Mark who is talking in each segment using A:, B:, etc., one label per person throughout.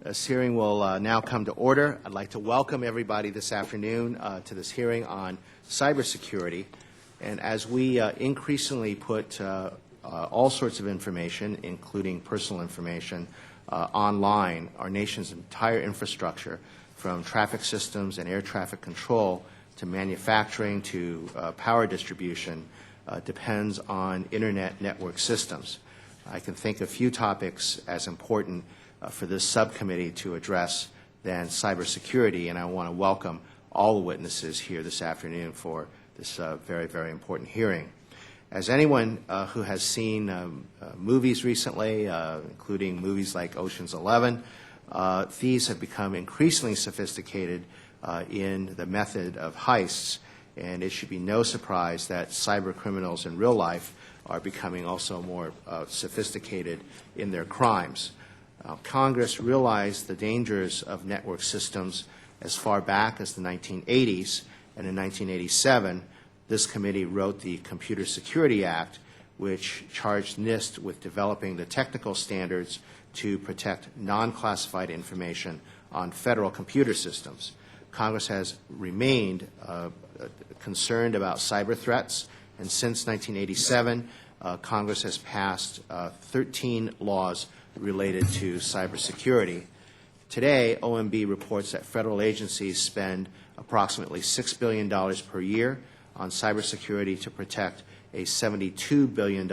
A: This hearing will now come to order. I'd like to welcome everybody this afternoon to this hearing on cybersecurity. And as we increasingly put all sorts of information, including personal information, online, our nation's entire infrastructure, from traffic systems and air traffic control to manufacturing to power distribution, depends on Internet network systems. I can think of few topics as important for this subcommittee to address than cybersecurity, and I want to welcome all the witnesses here this afternoon for this very, very important hearing. As anyone who has seen movies recently, including movies like Ocean's 11, thieves have become increasingly sophisticated in the method of heists, and it should be no surprise that cyber criminals in real life are becoming also more sophisticated in their crimes. Congress realized the dangers of network systems as far back as the 1980s, and in 1987, this committee wrote the Computer Security Act, which charged Nist with developing the technical standards to protect non-classified information on federal computer systems. Congress has remained concerned about cyber threats, and since 1987, Congress has passed 13 laws related to cybersecurity. Today, OMB reports that federal agencies spend approximately $6 billion per year on cybersecurity to protect a $72 billion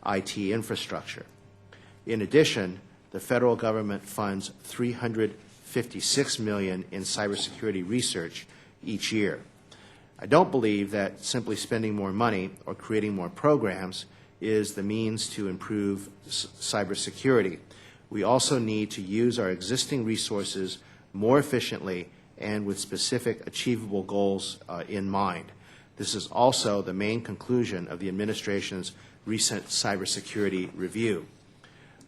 A: IT infrastructure. In addition, the federal government funds $356 million in cybersecurity research each year. I don't believe that simply spending more money or creating more programs is the means to improve cybersecurity. We also need to use our existing resources more efficiently and with specific achievable goals in mind. This is also the main conclusion of the administration's recent cybersecurity review.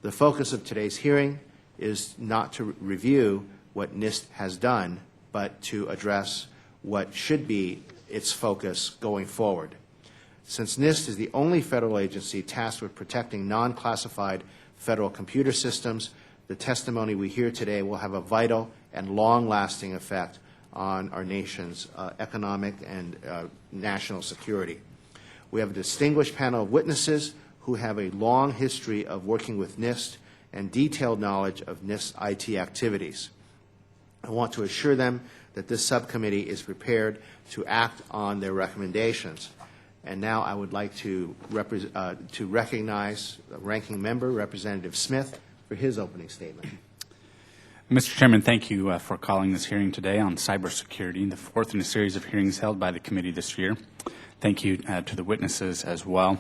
A: The focus of today's hearing is not to review what NIST has done, but to address what should be its focus going forward. Since NIST is the only federal agency tasked with protecting non-classified federal computer systems, the testimony we hear today will have a vital and long-lasting effect on our nation's economic and national security. We have a distinguished panel of witnesses who have a long history of working with NIST and detailed knowledge of NIST IT activities. I want to assure them that this subcommittee is prepared to act on their recommendations. And now I would like to recognize the Ranking Member, Representative Smith, for his opening statement.
B: Mr. Chairman, thank you for calling this hearing today on cybersecurity, the fourth in a series of hearings held by the committee this year. Thank you to the witnesses as well.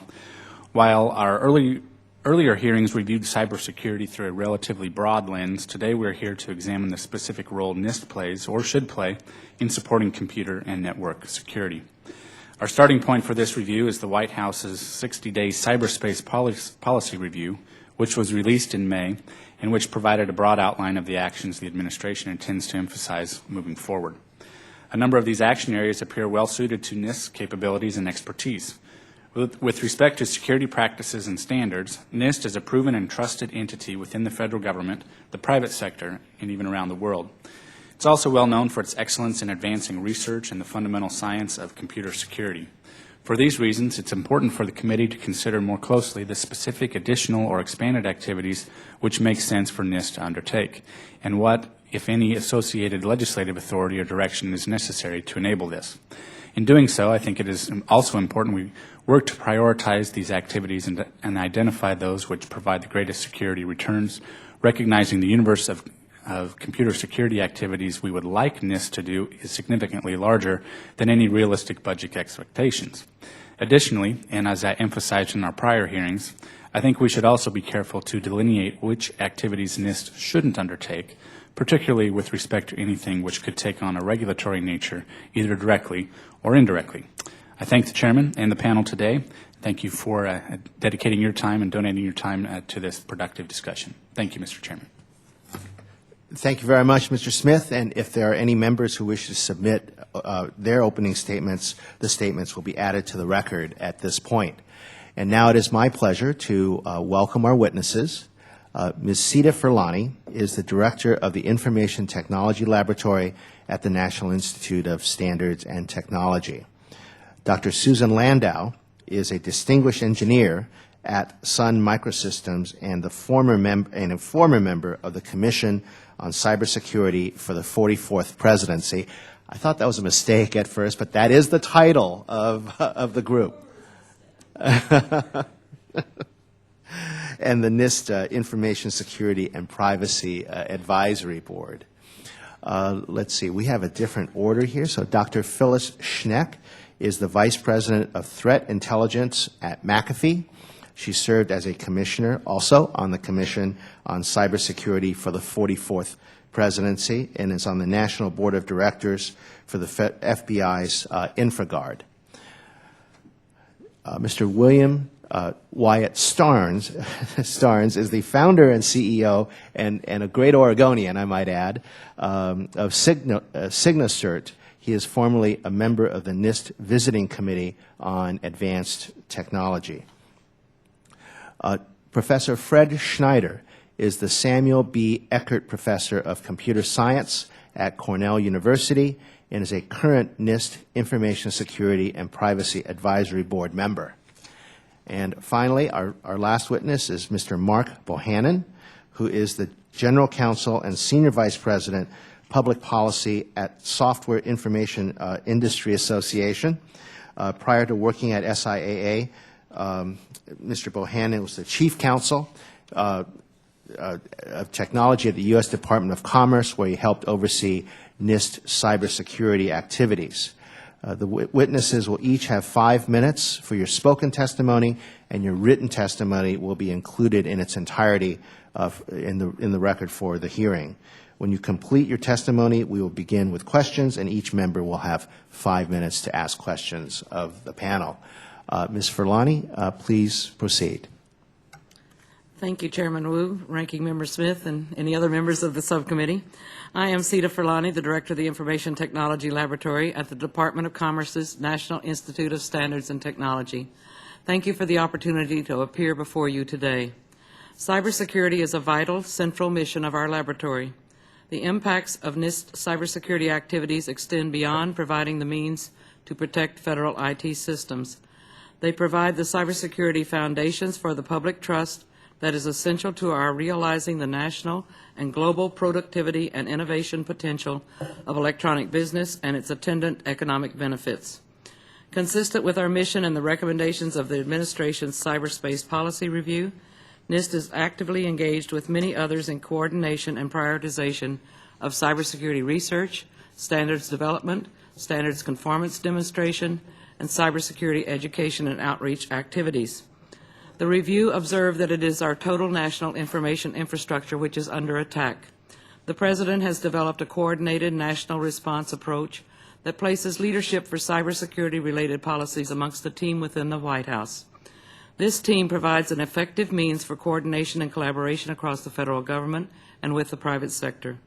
B: While our earlier hearings reviewed cybersecurity through a relatively broad lens, today we're here to examine the specific role NIST plays, or should play, in supporting computer and network security. Our starting point for this review is the White House's 60-day cyberspace policy review, which was released in May, and which provided a broad outline of the actions the administration intends to emphasize moving forward. A number of these action areas appear well suited to NIST's capabilities and expertise. With respect to security practices and standards, NIST is a proven and trusted entity within the federal government, the private sector, and even around the world. It's also well known for its excellence in advancing research in the fundamental science of computer security. For these reasons, it's important for the committee to consider more closely the specific additional or expanded activities which make sense for NIST to undertake, and what, if any, associated legislative authority or direction is necessary to enable this. In doing so, I think it is also important we work to prioritize these activities and identify those which provide the greatest security returns, recognizing the universe of computer security activities we would like NIST to do is significantly larger than any realistic budget expectations. Additionally, and as I emphasized in our prior hearings, I think we should also be careful to delineate which activities NIST shouldn't undertake, particularly with respect to anything which could take on a regulatory nature, either directly or indirectly. I thank the Chairman and the panel today. Thank you for dedicating your time and donating your time to this productive discussion. Thank you, Mr. Chairman.
A: Thank you very much, Mr. Smith. And if there are any members who wish to submit their opening statements, the statements will be added to the record at this point. And now it is my pleasure to welcome our witnesses. Ms. Cita Furlani is the Director of the Information Technology Laboratory at the National Institute of Standards and Technology. Dr. Susan Landau is a distinguished engineer at Sun Microsystems and a former member of the Commission on Cybersecurity for the 44th Presidency. I thought that was a mistake at first, but that is the title of the group. And the Nist Information Security and Privacy Advisory Board. Let's see, we have a different order here. So Dr. Phyllis Schneck is the Vice President of Threat Intelligence at McAfee. She served as a commissioner also on the Commission on Cybersecurity for the 44th Presidency and is on the National Board of Directors for the FBI's InfraGard. Mr. William Wyatt Starnes, is the founder and CEO and a great Oregonian, I might add, of SignaCert. He is formerly a member of the Nist Visiting Committee on Advanced Technology. Professor Fred Schneider is the Samuel B. Eckert Professor of Computer Science at Cornell University and is a current Nist Information Security and Privacy Advisory Board member. And finally, our last witness is Mr. Mark Bohannon, who is the General Counsel and Senior Vice President, Public Policy at Software Information Industry Association. Prior to working at SIIA, Mr. Bohannon was the Chief Counsel of Technology at the U.S. Department of Commerce, where he helped oversee Nist cybersecurity activities. The witnesses will each have 5 minutes for your spoken testimony, and your written testimony will be included in its entirety in the record for the hearing. When you complete your testimony, we will begin with questions, and each member will have 5 minutes to ask questions of the panel. Ms. Furlani, please proceed.
C: Thank you, Chairman Wu, Ranking Member Smith, and any other members of the subcommittee. I am Cita Furlani, the Director of the Information Technology Laboratory at the Department of Commerce's National Institute of Standards and Technology. Thank you for the opportunity to appear before you today. Cybersecurity is a vital, central mission of our laboratory. The impacts of NIST cybersecurity activities extend beyond providing the means to protect federal IT systems. They provide the cybersecurity foundations for the public trust that is essential to our realizing the national and global productivity and innovation potential of electronic business and its attendant economic benefits. Consistent with our mission and the recommendations of the administration's Cyberspace Policy Review, NIST is actively engaged with many others in coordination and prioritization of cybersecurity research, standards development, standards conformance demonstration, and cybersecurity education and outreach activities. The review observed that it is our total national information infrastructure which is under attack. The President has developed a coordinated national response approach that places leadership for cybersecurity-related policies amongst the team within the White House. This team provides an effective means for coordination and collaboration across the federal government and with the private sector.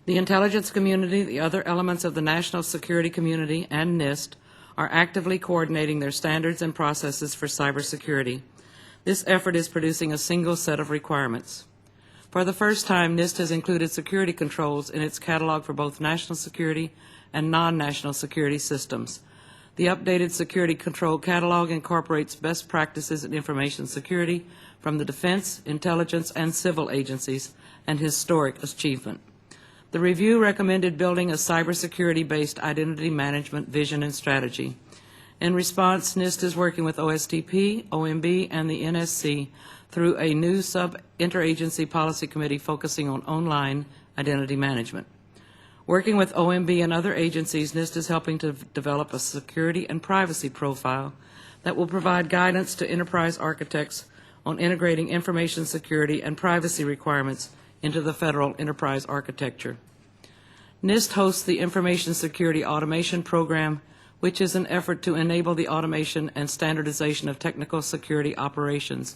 C: The intelligence community, the other elements of the national security community, and NIST are actively coordinating their standards and processes for cybersecurity. This effort is producing a single set of requirements. For the first time, NIST has included security controls in its catalog for both national security and non-national security systems. The updated security control catalog incorporates best practices in information security from the defense, intelligence, and civil agencies, an historic achievement. The review recommended building a cybersecurity-based identity management vision and strategy. In response, NIST is working with Ostp, Omb, and the NSC through a new Interagency Policy Committee focusing on online identity management. Working with OMB and other agencies, NIST is helping to develop a security and privacy profile that will provide guidance to enterprise architects on integrating information security and privacy requirements into the federal enterprise architecture. NIST hosts the Information Security Automation Program, which is an effort to enable the automation and standardization of technical security operations,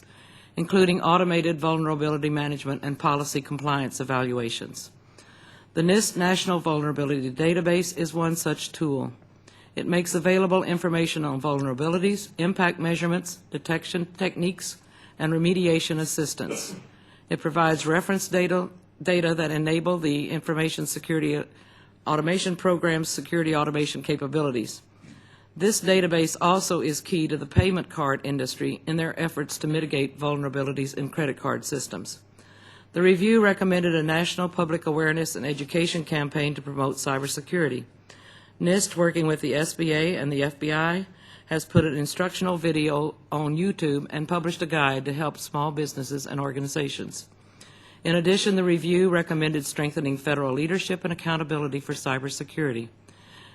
C: including automated vulnerability management and policy compliance evaluations. The NIST National Vulnerability Database is one such tool. It makes available information on vulnerabilities, impact measurements, detection techniques, and remediation assistance. It provides reference data that enable the Information Security Automation Program's security automation capabilities. This database also is key to the payment card industry in their efforts to mitigate vulnerabilities in credit card systems. The review recommended a national public awareness and education campaign to promote cybersecurity. Nist, working with the SBA and the FBI, has put an instructional video on YouTube and published a guide to help small businesses and organizations. In addition, the review recommended strengthening federal leadership and accountability for cybersecurity.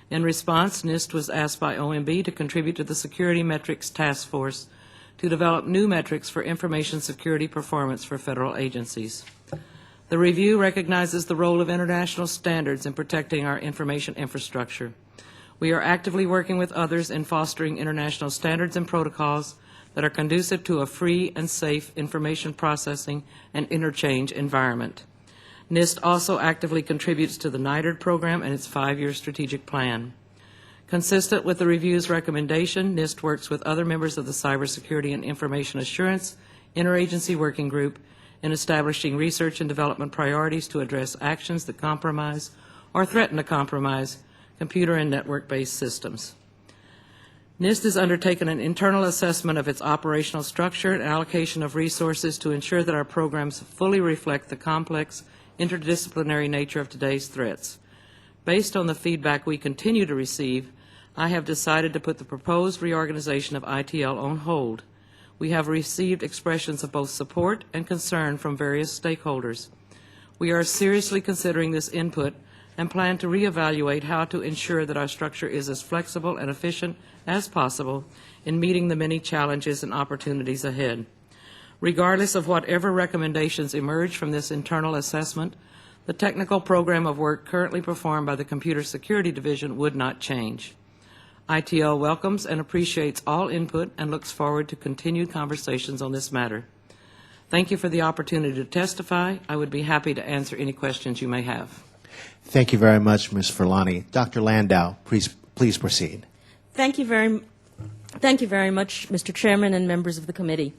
C: In response, Nist was asked by OMB to contribute to the Security Metrics Task Force to develop new metrics for information security performance for federal agencies. The review recognizes the role of international standards in protecting our information infrastructure. We are actively working with others in fostering international standards and protocols that are conducive to a free and safe information processing and interchange environment. Nist also actively contributes to the NIDARD program and its 5-year strategic plan. Consistent with the review's recommendation, Nist works with other members of the Cybersecurity and Information Assurance Interagency Working Group in establishing research and development priorities to address actions that compromise or threaten to compromise computer and network-based systems. Nist has undertaken an internal assessment of its operational structure and allocation of resources to ensure that our programs fully reflect the complex interdisciplinary nature of today's threats. Based on the feedback we continue to receive, I have decided to put the proposed reorganization of ITL on hold. We have received expressions of both support and concern from various stakeholders. We are seriously considering this input and plan to reevaluate how to ensure that our structure is as flexible and efficient as possible in meeting the many challenges and opportunities ahead. Regardless of whatever recommendations emerge from this internal assessment, the technical program of work currently performed by the Computer Security Division would not change. ITL welcomes and appreciates all input and looks forward to continued conversations on this matter. Thank you for the opportunity to testify. I would be happy to answer any questions you may have.
A: Thank you very much, Ms. Furlani. Dr. Landau, please proceed.
D: Thank you very much, Mr. Chairman and members of the committee.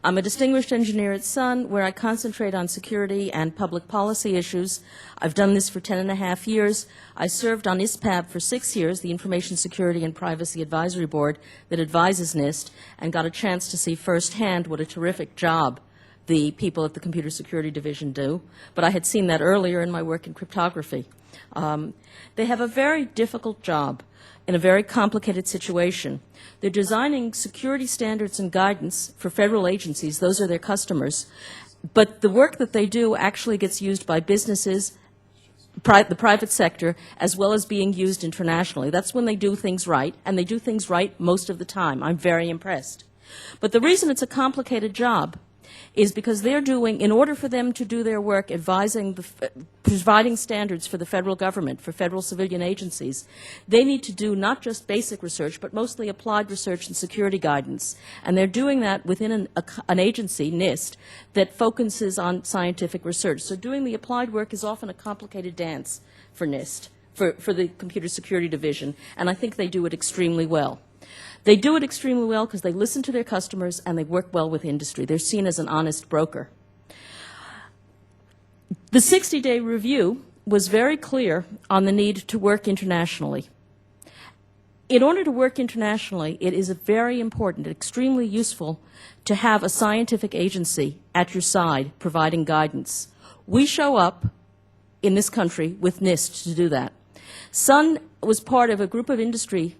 D: I'm a distinguished engineer at Sun, where I concentrate on security and public policy issues. I've done this for 10.5 years. I served on ISPAB for 6 years, the Information Security and Privacy Advisory Board that advises NIST, and got a chance to see firsthand what a terrific job the people at the Computer Security Division do. But I had seen that earlier in my work in cryptography. They have a very difficult job in a very complicated situation. They're designing security standards and guidance for federal agencies. Those are their customers. But the work that they do actually gets used by businesses, the private sector, as well as being used internationally. That's when they do things right, and they do things right most of the time. I'm very impressed. But the reason it's a complicated job is because they're doing, in order for them to do their work advising, providing standards for the federal government, for federal civilian agencies, they need to do not just basic research, but mostly applied research and security guidance. And they're doing that within an agency, NIST, that focuses on scientific research. So doing the applied work is often a complicated dance for NIST, for the Computer Security Division, and I think they do it extremely well. They do it extremely well because they listen to their customers and they work well with industry. They're seen as an honest broker. The 60-day review was very clear on the need to work internationally. In order to work internationally, it is very important, extremely useful, to have a scientific agency at your side providing guidance. We show up in this country with NIST to do that. Sun was part of a group of industry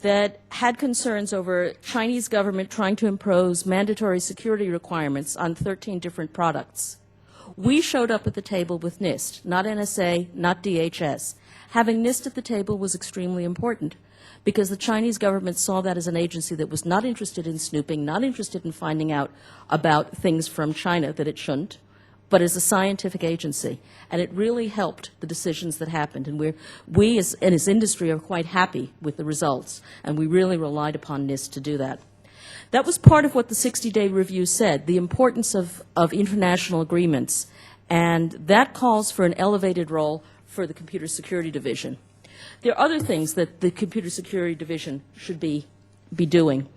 D: that had concerns over Chinese government trying to impose mandatory security requirements on 13 different products. We showed up at the table with NIST, not NSA, not DHS. Having NIST at the table was extremely important because the Chinese government saw that as an agency that was not interested in snooping, not interested in finding out about things from China that it shouldn't, but as a scientific agency. And it really helped the decisions that happened. And we as industry are quite happy with the results, and we really relied upon NIST to do that. That was part of what the 60-day review said, the importance of international agreements. And that calls for an elevated role for the Computer Security Division. There are other things that the Computer Security Division should be doing.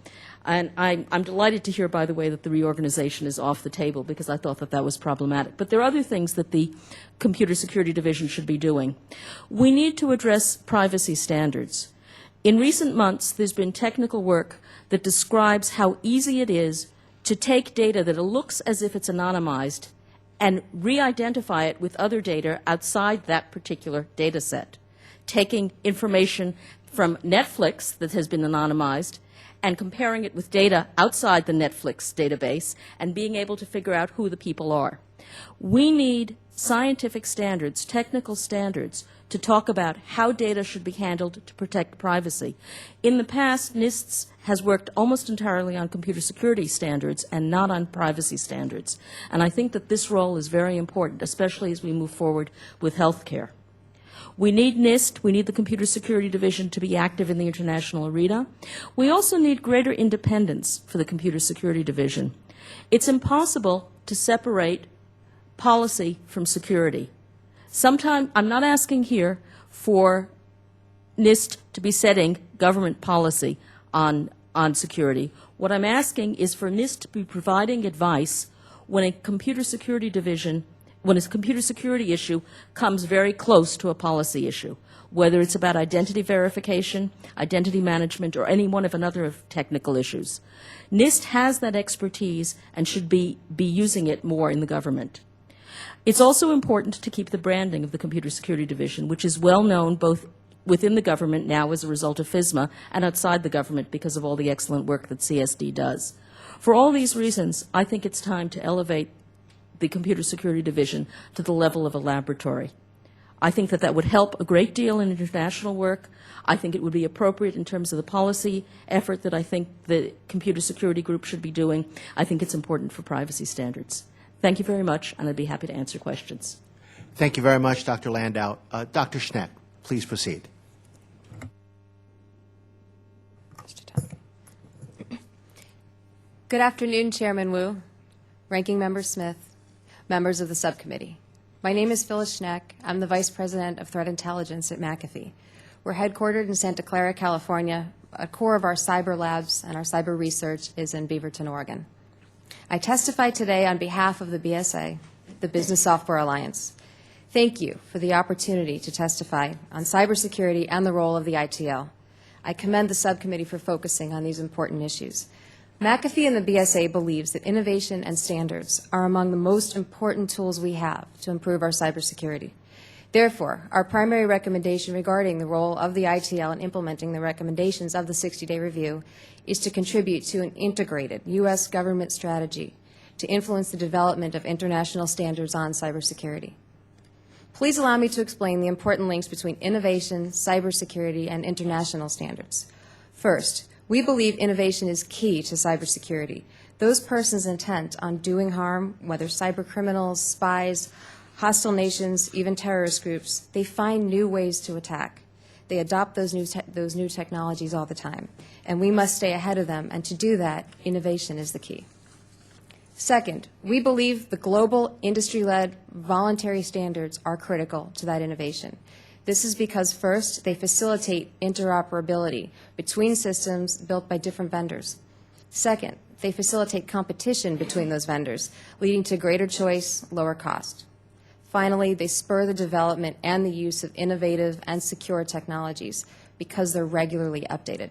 D: And I'm delighted to hear, by the way, that the reorganization is off the table, because I thought that that was problematic. But there are other things that the Computer Security Division should be doing. We need to address privacy standards. In recent months, there's been technical work that describes how easy it is to take data that looks as if it's anonymized and re-identify it with other data outside that particular data set. Taking information from Netflix that has been anonymized and comparing it with data outside the Netflix database and being able to figure out who the people are. We need scientific standards, technical standards, to talk about how data should be handled to protect privacy. In the past, Nist has worked almost entirely on computer security standards and not on privacy standards. And I think that this role is very important, especially as we move forward with healthcare. We need Nist, we need the Computer Security Division to be active in the international arena. We also need greater independence for the Computer Security Division. It's impossible to separate policy from security. Sometimes, I'm not asking here for Nist to be setting government policy on security. What I'm asking is for Nist to be providing advice when a computer security division, when a computer security issue comes very close to a policy issue, whether it's about identity verification, identity management, or any one of another of technical issues. Nist has that expertise and should be using it more in the government. It's also important to keep the branding of the Computer Security Division, which is well known both within the government now as a result of FISMA and outside the government because of all the excellent work that CSD does. For all these reasons, I think it's time to elevate the Computer Security Division to the level of a laboratory. I think that that would help a great deal in international work. I think it would be appropriate in terms of the policy effort that I think the Computer Security Group should be doing. I think it's important for privacy standards. Thank you very much, and I'd be happy to answer questions.
A: Thank you very much, Dr. Landau. Dr. Schneck, please proceed.
E: Good afternoon, Chairman Wu, Ranking Member Smith, members of the subcommittee. My name is Phyllis Schneck. I'm the Vice President of Threat Intelligence at McAfee. We're headquartered in Santa Clara, California. A core of our cyber labs and our cyber research is in Beaverton, Oregon. I testify today on behalf of the BSA, the Business Software Alliance. Thank you for the opportunity to testify on cybersecurity and the role of the ITL. I commend the subcommittee for focusing on these important issues. McAfee and the BSA believes that innovation and standards are among the most important tools we have to improve our cybersecurity. Therefore, our primary recommendation regarding the role of the ITL in implementing the recommendations of the 60-day review is to contribute to an integrated U.S. government strategy to influence the development of international standards on cybersecurity. Please allow me to explain the important links between innovation, cybersecurity, and international standards. First, we believe innovation is key to cybersecurity. Those persons intent on doing harm, whether cyber criminals, spies, hostile nations, even terrorist groups, they find new ways to attack. They adopt those new technologies all the time, and we must stay ahead of them, and to do that, innovation is the key. Second, we believe the global industry-led voluntary standards are critical to that innovation. This is because, first, they facilitate interoperability between systems built by different vendors. Second, they facilitate competition between those vendors, leading to greater choice, lower cost. Finally, they spur the development and the use of innovative and secure technologies because they're regularly updated.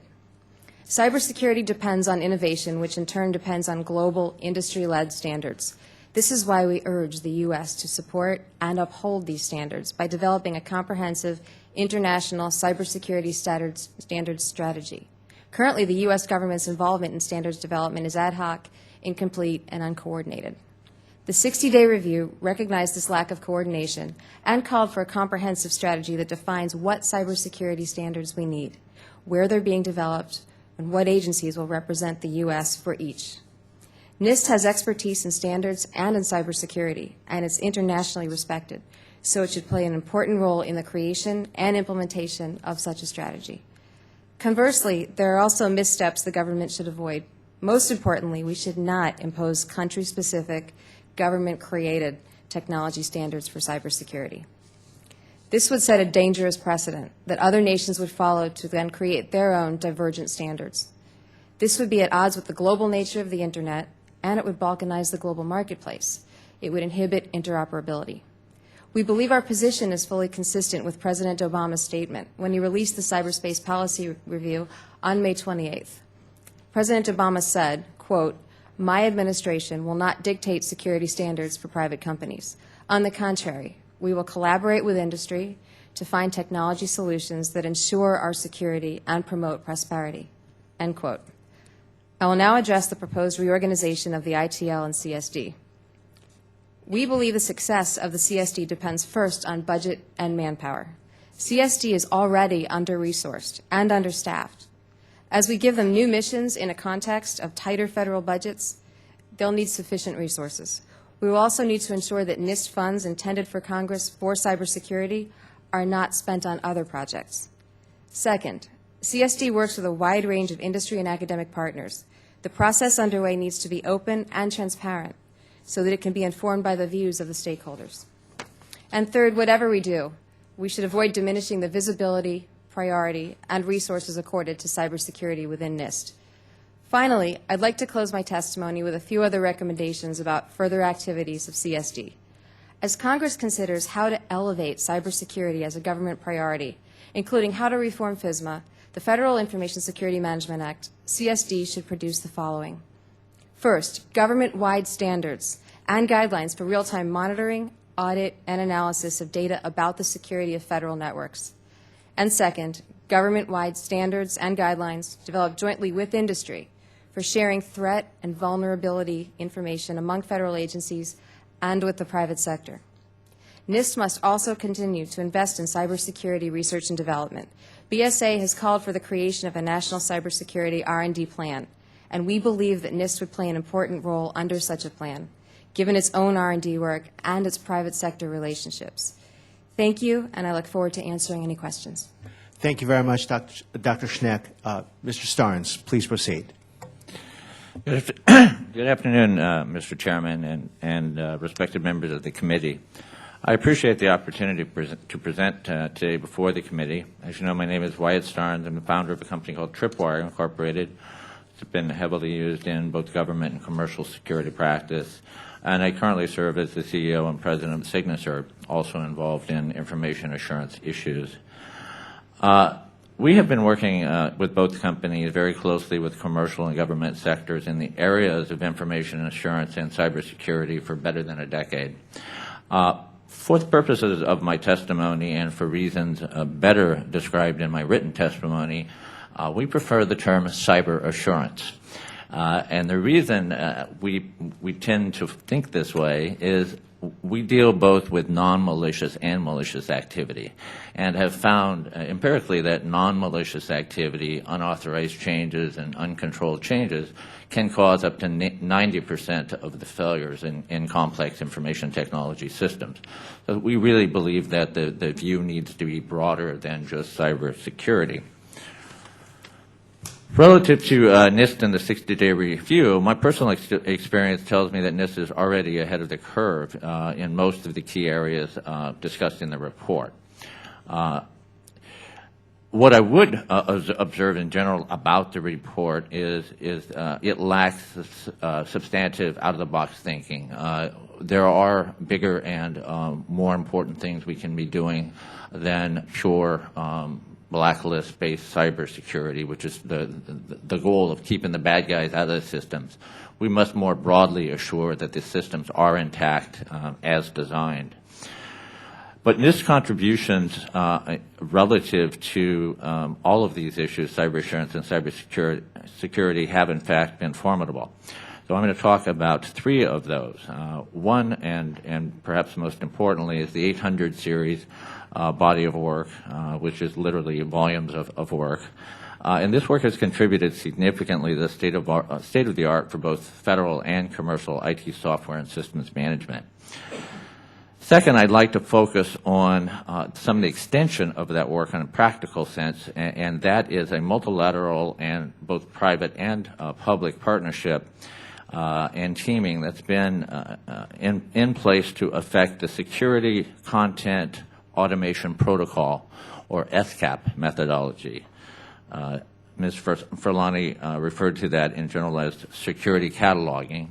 E: Cybersecurity depends on innovation, which in turn depends on global industry-led standards. This is why we urge the U.S. to support and uphold these standards by developing a comprehensive international cybersecurity standards strategy. Currently, the U.S. government's involvement in standards development is ad hoc, incomplete, and uncoordinated. The 60-day review recognized this lack of coordination and called for a comprehensive strategy that defines what cybersecurity standards we need, where they're being developed, and what agencies will represent the U.S. for each. Nist has expertise in standards and in cybersecurity, and it's internationally respected, so it should play an important role in the creation and implementation of such a strategy. Conversely, there are also missteps the government should avoid. Most importantly, we should not impose country-specific, government-created technology standards for cybersecurity. This would set a dangerous precedent that other nations would follow to then create their own divergent standards. This would be at odds with the global nature of the Internet, and it would balkanize the global marketplace. It would inhibit interoperability. We believe our position is fully consistent with President Obama's statement when he released the Cyberspace Policy Review on May 28th. President Obama said, quote, "My administration will not dictate security standards for private companies. On the contrary, we will collaborate with industry to find technology solutions that ensure our security and promote prosperity." End quote. I will now address the proposed reorganization of the ITL and CSD. We believe the success of the CSD depends first on budget and manpower. CSD is already under-resourced and understaffed. As we give them new missions in a context of tighter federal budgets, they'll need sufficient resources. We will also need to ensure that Nist funds intended for Congress for cybersecurity are not spent on other projects. Second, CSD works with a wide range of industry and academic partners. The process underway needs to be open and transparent so that it can be informed by the views of the stakeholders. And third, whatever we do, we should avoid diminishing the visibility, priority, and resources accorded to cybersecurity within Nist. Finally, I'd like to close my testimony with a few other recommendations about further activities of CSD. As Congress considers how to elevate cybersecurity as a government priority, including how to reform FISMA, the Federal Information Security Management Act, CSD should produce the following. First, government-wide standards and guidelines for real-time monitoring, audit, and analysis of data about the security of federal networks. And second, government-wide standards and guidelines developed jointly with industry for sharing threat and vulnerability information among federal agencies and with the private sector. Nist must also continue to invest in cybersecurity research and development. BSA has called for the creation of a national cybersecurity R&D plan, and we believe that Nist would play an important role under such a plan, given its own R&D work and its private sector relationships. Thank you, and I look forward to answering any questions.
A: Thank you very much, Dr. Schneck. Mr. Starnes, please proceed.
F: Good afternoon, Mr. Chairman and respected members of the committee. I appreciate the opportunity to present today before the committee. As you know, my name is Wyatt Starnes. I'm the founder of a company called Tripwire Incorporated. It's been heavily used in both government and commercial security practice. And I currently serve as the CEO and president of SignaCert, also involved in information assurance issues. We have been working with both companies very closely with commercial and government sectors in the areas of information assurance and cybersecurity for better than a decade. For the purposes of my testimony and for reasons better described in my written testimony, we prefer the term cyber assurance. And the reason we tend to think this way is we deal both with non-malicious and malicious activity, and have found empirically that non-malicious activity, unauthorized changes, and uncontrolled changes can cause up to 90% of the failures in complex information technology systems. So we really believe that the view needs to be broader than just cybersecurity. Relative to Nist and the 60-day review, my personal experience tells me that Nist is already ahead of the curve in most of the key areas discussed in the report. What I would observe in general about the report is it lacks substantive out-of-the-box thinking. There are bigger and more important things we can be doing than pure blacklist-based cybersecurity, which is the goal of keeping the bad guys out of the systems. We must more broadly assure that the systems are intact as designed. But NIST contributions relative to all of these issues, cyber assurance and cybersecurity, have in fact been formidable. So I'm going to talk about three of those. One, and perhaps most importantly, is the 800 series body of work, which is literally volumes of work. And this work has contributed significantly to the state of the art for both federal and commercial IT software and systems management. Second, I'd like to focus on some of the extension of that work in a practical sense, and that is a multilateral and both private and public partnership and teaming that's been in place to affect the Security Content Automation Protocol, or SCAP methodology. Ms. Furlani referred to that in general as security cataloging.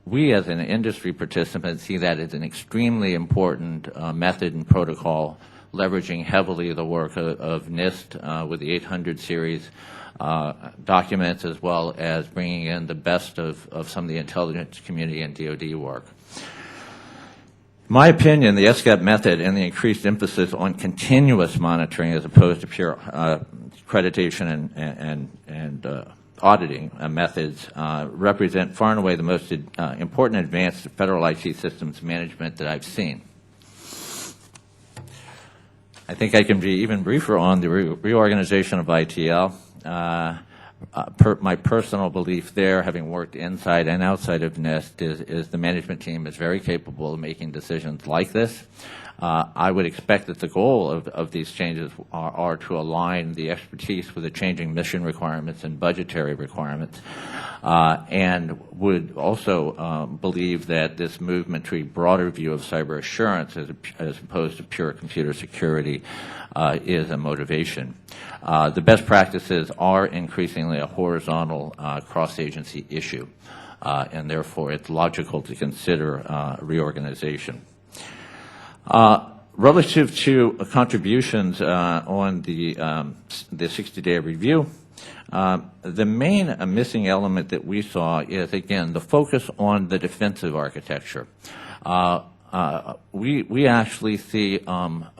F: We as an industry participant see that as an extremely important method and protocol, leveraging heavily the work of Nist with the 800 series documents, as well as bringing in the best of some of the intelligence community and DoD work. In my opinion, the SCAP method and the increased emphasis on continuous monitoring as opposed to pure accreditation and auditing methods represent far and away the most important advance to federal IT systems management that I've seen. I think I can be even briefer on the reorganization of ITL. My personal belief there, having worked inside and outside of Nist, is the management team is very capable of making decisions like this. I would expect that the goal of these changes are to align the expertise with the changing mission requirements and budgetary requirements, and would also believe that this movement to a broader view of cyber assurance as opposed to pure computer security is a motivation. The best practices are increasingly a horizontal cross-agency issue, and therefore it's logical to consider reorganization. Relative to contributions on the 60-day review, the main missing element that we saw is, again, the focus on the defensive architecture. We actually see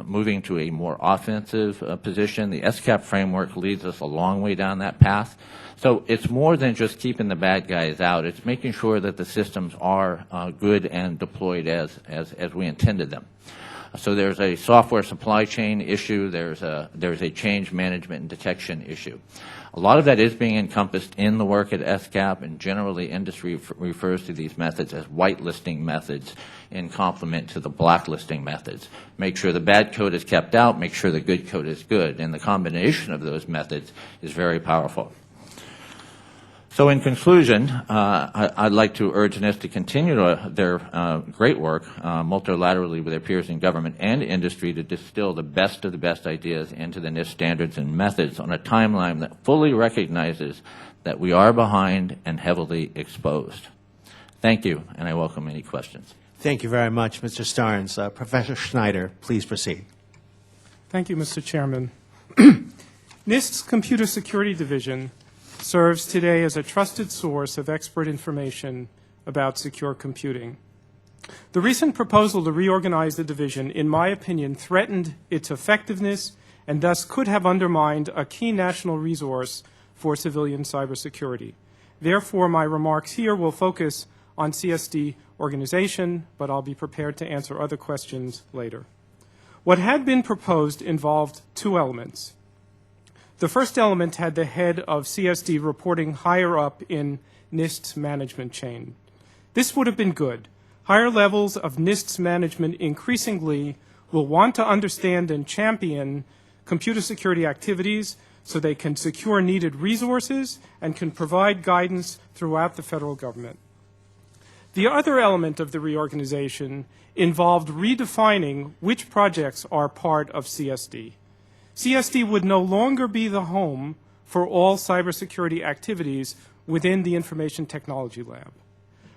F: moving to a more offensive position. The SCAP framework leads us a long way down that path. So it's more than just keeping the bad guys out. It's making sure that the systems are good and deployed as we intended them. So there's a software supply chain issue. There's a change management and detection issue. A lot of that is being encompassed in the work at SCAP, and generally industry refers to these methods as whitelisting methods in complement to the blacklisting methods. Make sure the bad code is kept out, make sure the good code is good, and the combination of those methods is very powerful. So in conclusion, I'd like to urge Nist to continue their great work multilaterally with their peers in government and industry to distill the best of the best ideas into the Nist standards and methods on a timeline that fully recognizes that we are behind and heavily exposed. Thank you, and I welcome any questions.
A: Thank you very much, Mr. Starnes. Professor Schneider, please proceed.
G: Thank you, Mr. Chairman. NIST's Computer Security Division serves today as a trusted source of expert information about secure computing. The recent proposal to reorganize the division, in my opinion, threatened its effectiveness and thus could have undermined a key national resource for civilian cybersecurity. Therefore, my remarks here will focus on CSD organization, but I'll be prepared to answer other questions later. What had been proposed involved two elements. The first element had the head of CSD reporting higher up in NIST's management chain. This would have been good. Higher levels of NIST's management increasingly will want to understand and champion computer security activities so they can secure needed resources and can provide guidance throughout the federal government. The other element of the reorganization involved redefining which projects are part of CSD. CSD would no longer be the home for all cybersecurity activities within the Information Technology Lab.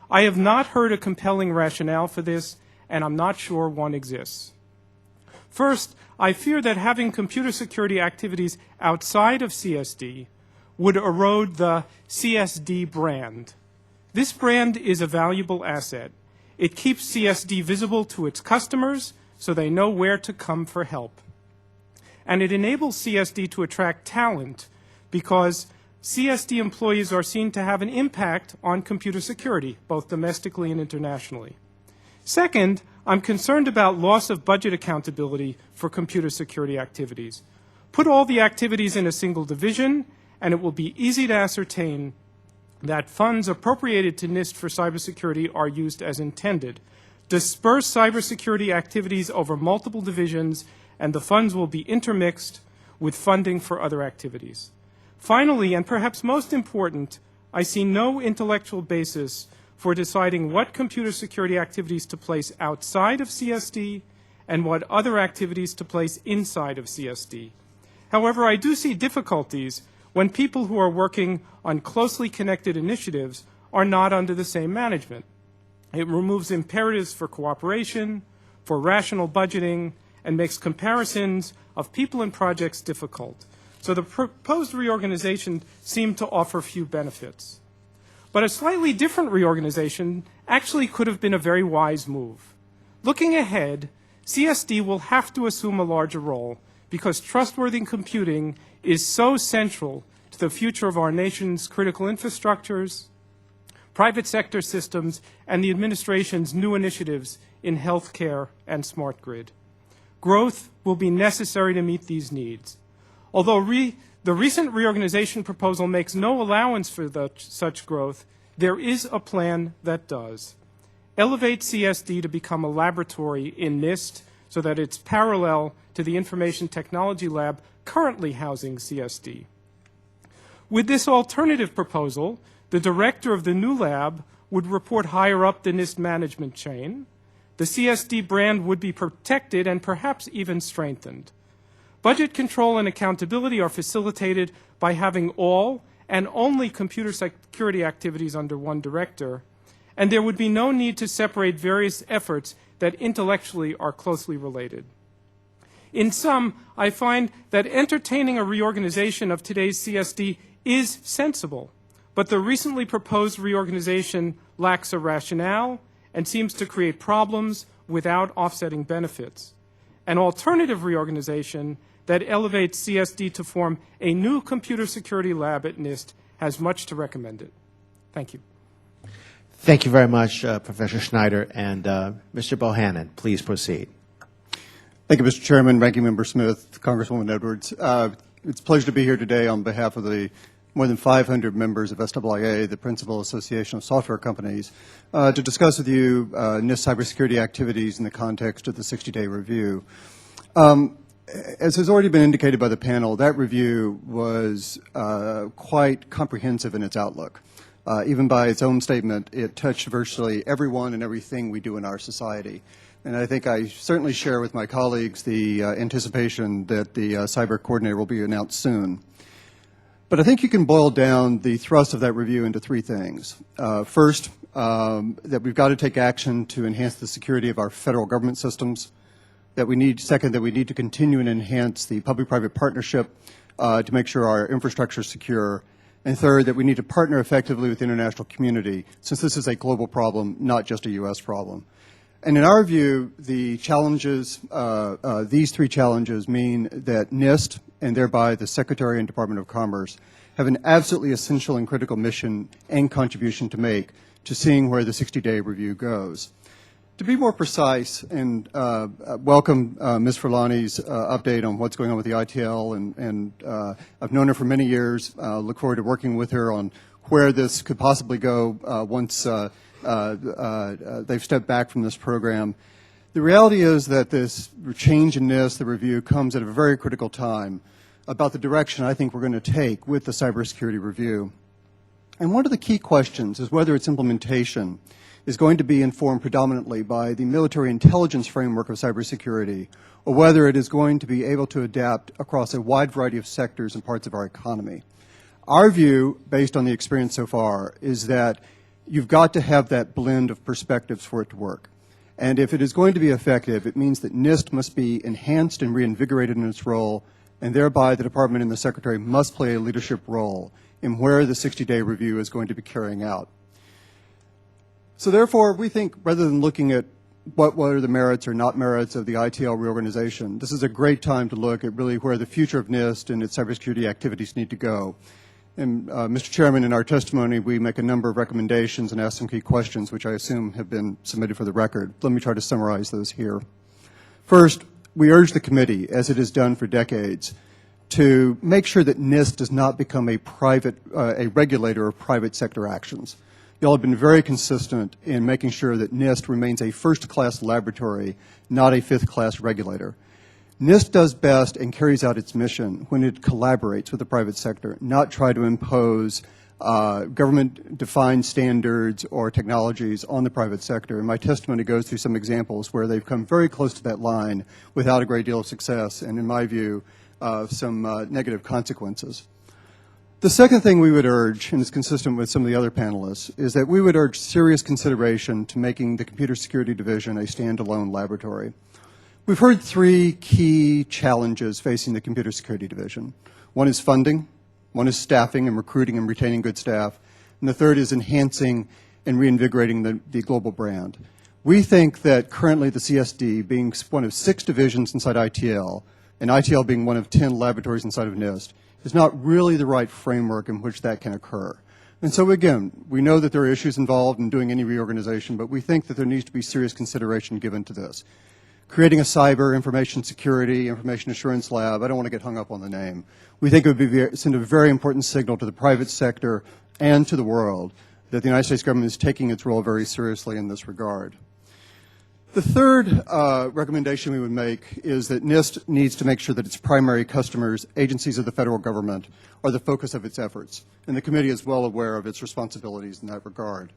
G: I have not heard a compelling rationale for this, and I'm not sure one exists. First, I fear that having computer security activities outside of CSD would erode the CSD brand. This brand is a valuable asset. It keeps CSD visible to its customers so they know where to come for help. And it enables CSD to attract talent because CSD employees are seen to have an impact on computer security, both domestically and internationally. Second, I'm concerned about loss of budget accountability for computer security activities. Put all the activities in a single division, and it will be easy to ascertain that funds appropriated to NIST for cybersecurity are used as intended. Disperse cybersecurity activities over multiple divisions, and the funds will be intermixed with funding for other activities. Finally, and perhaps most important, I see no intellectual basis for deciding what computer security activities to place outside of CSD and what other activities to place inside of CSD. However, I do see difficulties when people who are working on closely connected initiatives are not under the same management. It removes imperatives for cooperation, for rational budgeting, and makes comparisons of people and projects difficult. So the proposed reorganization seemed to offer few benefits. But a slightly different reorganization actually could have been a very wise move. Looking ahead, CSD will have to assume a larger role because trustworthy computing is so central to the future of our nation's critical infrastructures, private sector systems, and the administration's new initiatives in healthcare and smart grid. Growth will be necessary to meet these needs. Although the recent reorganization proposal makes no allowance for such growth, there is a plan that does. Elevate CSD to become a laboratory in Nist so that it's parallel to the Information Technology Lab currently housing CSD. With this alternative proposal, the director of the new lab would report higher up the Nist management chain. The CSD brand would be protected and perhaps even strengthened. Budget control and accountability are facilitated by having all and only computer security activities under one director, and there would be no need to separate various efforts that intellectually are closely related. In sum, I find that entertaining a reorganization of today's CSD is sensible, but the recently proposed reorganization lacks a rationale and seems to create problems without offsetting benefits. An alternative reorganization that elevates CSD to form a new computer security lab at Nist has much to recommend it. Thank you.
A: Thank you very much, Professor Schneider. And Mr. Bohannon, please proceed.
H: Thank you, Mr. Chairman, Ranking Member Smith, Congresswoman Edwards. It's a pleasure to be here today on behalf of the more than 500 members of SIIA, the Principal Association of Software Companies, to discuss with you NIST cybersecurity activities in the context of the 60-day review. As has already been indicated by the panel, that review was quite comprehensive in its outlook. Even by its own statement, it touched virtually everyone and everything we do in our society. And I think I certainly share with my colleagues the anticipation that the cyber coordinator will be announced soon. But I think you can boil down the thrust of that review into three things. First, that we've got to take action to enhance the security of our federal government systems. Second, that we need to continue and enhance the public-private partnership to make sure our infrastructure is secure. And third, that we need to partner effectively with the international community, since this is a global problem, not just a U.S. problem. And in our view, the challenges, these three challenges mean that NIST, and thereby the Secretary and Department of Commerce, have an absolutely essential and critical mission and contribution to make to seeing where the 60-day review goes. To be more precise, and welcome Ms. Furlani's update on what's going on with the ITL, and I've known her for many years. Look forward to working with her on where this could possibly go once they've stepped back from this program. The reality is that this change in NIST, the review, comes at a very critical time about the direction I think we're going to take with the cybersecurity review. And one of the key questions is whether its implementation is going to be informed predominantly by the military intelligence framework of cybersecurity, or whether it is going to be able to adapt across a wide variety of sectors and parts of our economy. Our view, based on the experience so far, is that you've got to have that blend of perspectives for it to work. And if it is going to be effective, it means that NIST must be enhanced and reinvigorated in its role, and thereby the Department and the Secretary must play a leadership role in where the 60-day review is going to be carrying out. So therefore, we think rather than looking at what are the merits or not merits of the ITL reorganization, this is a great time to look at really where the future of NIST and its cybersecurity activities need to go. And Mr. Chairman, in our testimony, we make a number of recommendations and ask some key questions, which I assume have been submitted for the record. Let me try to summarize those here. First, we urge the committee, as it has done for decades, to make sure that NIST does not become a regulator of private sector actions. You all have been very consistent in making sure that NIST remains a first-class laboratory, not a fifth-class regulator. NIST does best and carries out its mission when it collaborates with the private sector, not try to impose government-defined standards or technologies on the private sector. And my testimony goes through some examples where they've come very close to that line without a great deal of success, and in my view, some negative consequences. The second thing we would urge, and is consistent with some of the other panelists, is that we would urge serious consideration to making the Computer Security Division a standalone laboratory. We've heard three key challenges facing the Computer Security Division. One is funding, one is staffing and recruiting and retaining good staff, and the third is enhancing and reinvigorating the global brand. We think that currently the CSD, being one of 6 divisions inside ITL, and ITL being one of 10 laboratories inside of Nist, is not really the right framework in which that can occur. And so again, we know that there are issues involved in doing any reorganization, but we think that there needs to be serious consideration given to this. Creating a cyber information security, information assurance lab, I don't want to get hung up on the name. We think it would send a very important signal to the private sector and to the world that the United States government is taking its role very seriously in this regard. The third recommendation we would make is that NIST needs to make sure that its primary customers, agencies of the federal government, are the focus of its efforts, and the committee is well aware of its responsibilities in that regard.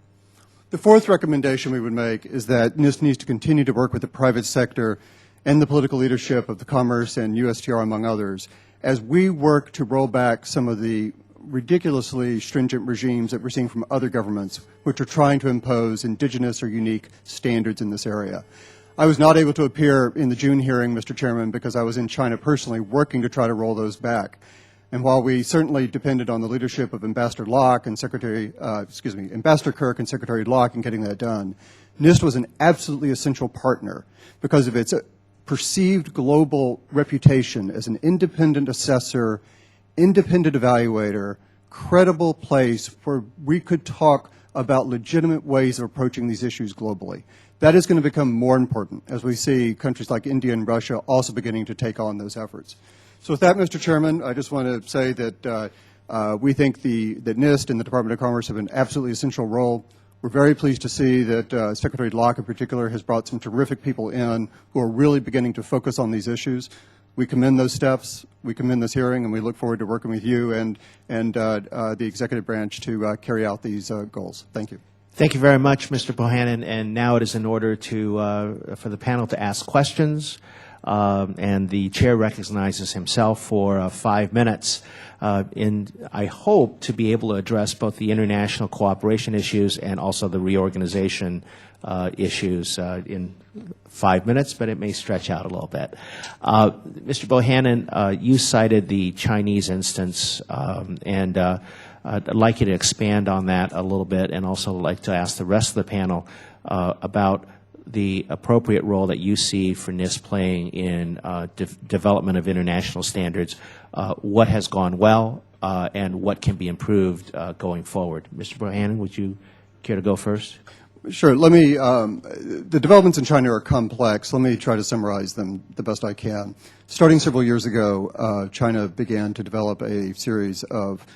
H: The fourth recommendation we would make is that NIST needs to continue to work with the private sector and the political leadership of the Commerce and USTR, among others, as we work to roll back some of the ridiculously stringent regimes that we're seeing from other governments, which are trying to impose indigenous or unique standards in this area. I was not able to appear in the June hearing, Mr. Chairman, because I was in China personally working to try to roll those back. And while we certainly depended on the leadership of Ambassador Locke and Ambassador Kirk and Secretary Locke in getting that done, NIST was an absolutely essential partner because of its perceived global reputation as an independent assessor, independent evaluator, credible place where we could talk about legitimate ways of approaching these issues globally. That is going to become more important as we see countries like India and Russia also beginning to take on those efforts. So with that, Mr. Chairman, I just want to say that we think that NIST and the Department of Commerce have an absolutely essential role. We're very pleased to see that Secretary Locke in particular has brought some terrific people in who are really beginning to focus on these issues. We commend those steps, we commend this hearing, and we look forward to working with you and the executive branch to carry out these goals. Thank you.
A: Thank you very much, Mr. Bohannon. And now it is in order for the panel to ask questions. And the chair recognizes himself for 5 minutes. I hope to be able to address both the international cooperation issues and also the reorganization issues in 5 minutes, but it may stretch out a little bit. Mr. Bohannon, you cited the Chinese instance, and I'd like you to expand on that a little bit, and also like to ask the rest of the panel about the appropriate role that you see for NIST playing in development of international standards, what has gone well, and what can be improved going forward. Mr. Bohannon, would you care to go first?
H: Sure. Let me, the developments in China are complex. Let me try to summarize them the best I can. Starting several years ago, China began to develop a series of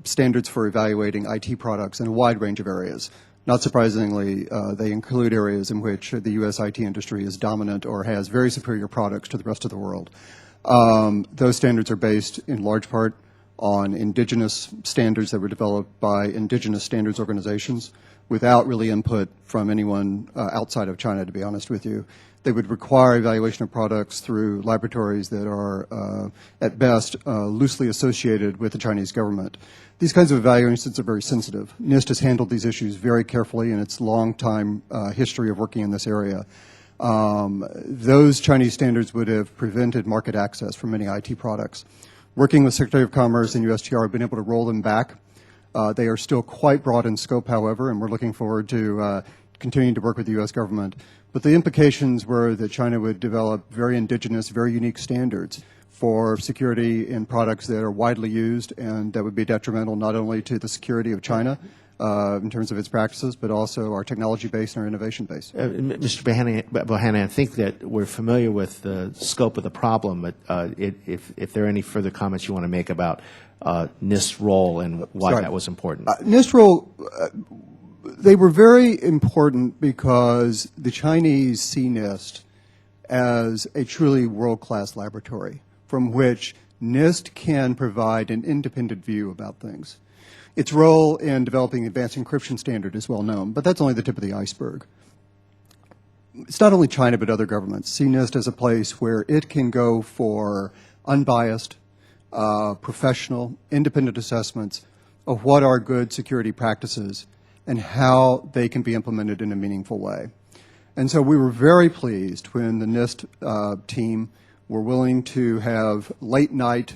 H: standards for evaluating IT products in a wide range of areas. Not surprisingly, they include areas in which the U.S. IT industry is dominant or has very superior products to the rest of the world. Those standards are based in large part on indigenous standards that were developed by indigenous standards organizations without really input from anyone outside of China, to be honest with you. They would require evaluation of products through laboratories that are, at best, loosely associated with the Chinese government. These kinds of evaluations are very sensitive. NIST has handled these issues very carefully in its long time history of working in this area. Those Chinese standards would have prevented market access for many IT products. Working with Secretary of Commerce and USTR, I've been able to roll them back. They are still quite broad in scope, however, and we're looking forward to continuing to work with the U.S. government. But the implications were that China would develop very indigenous, very unique standards for security in products that are widely used, and that would be detrimental not only to the security of China in terms of its practices, but also our technology base and our innovation base.
A: Mr. Bohannon, I think that we're familiar with the scope of the problem, but if there are any further comments you want to make about NIST's role and why that was important.
H: NIST's role, they were very important because the Chinese see NIST as a truly world-class laboratory from which NIST can provide an independent view about things. Its role in developing the advanced encryption standard is well known, but that's only the tip of the iceberg. It's not only China, but other governments see NIST as a place where it can go for unbiased, professional, independent assessments of what are good security practices and how they can be implemented in a meaningful way. And so we were very pleased when the Nist team were willing to have late-night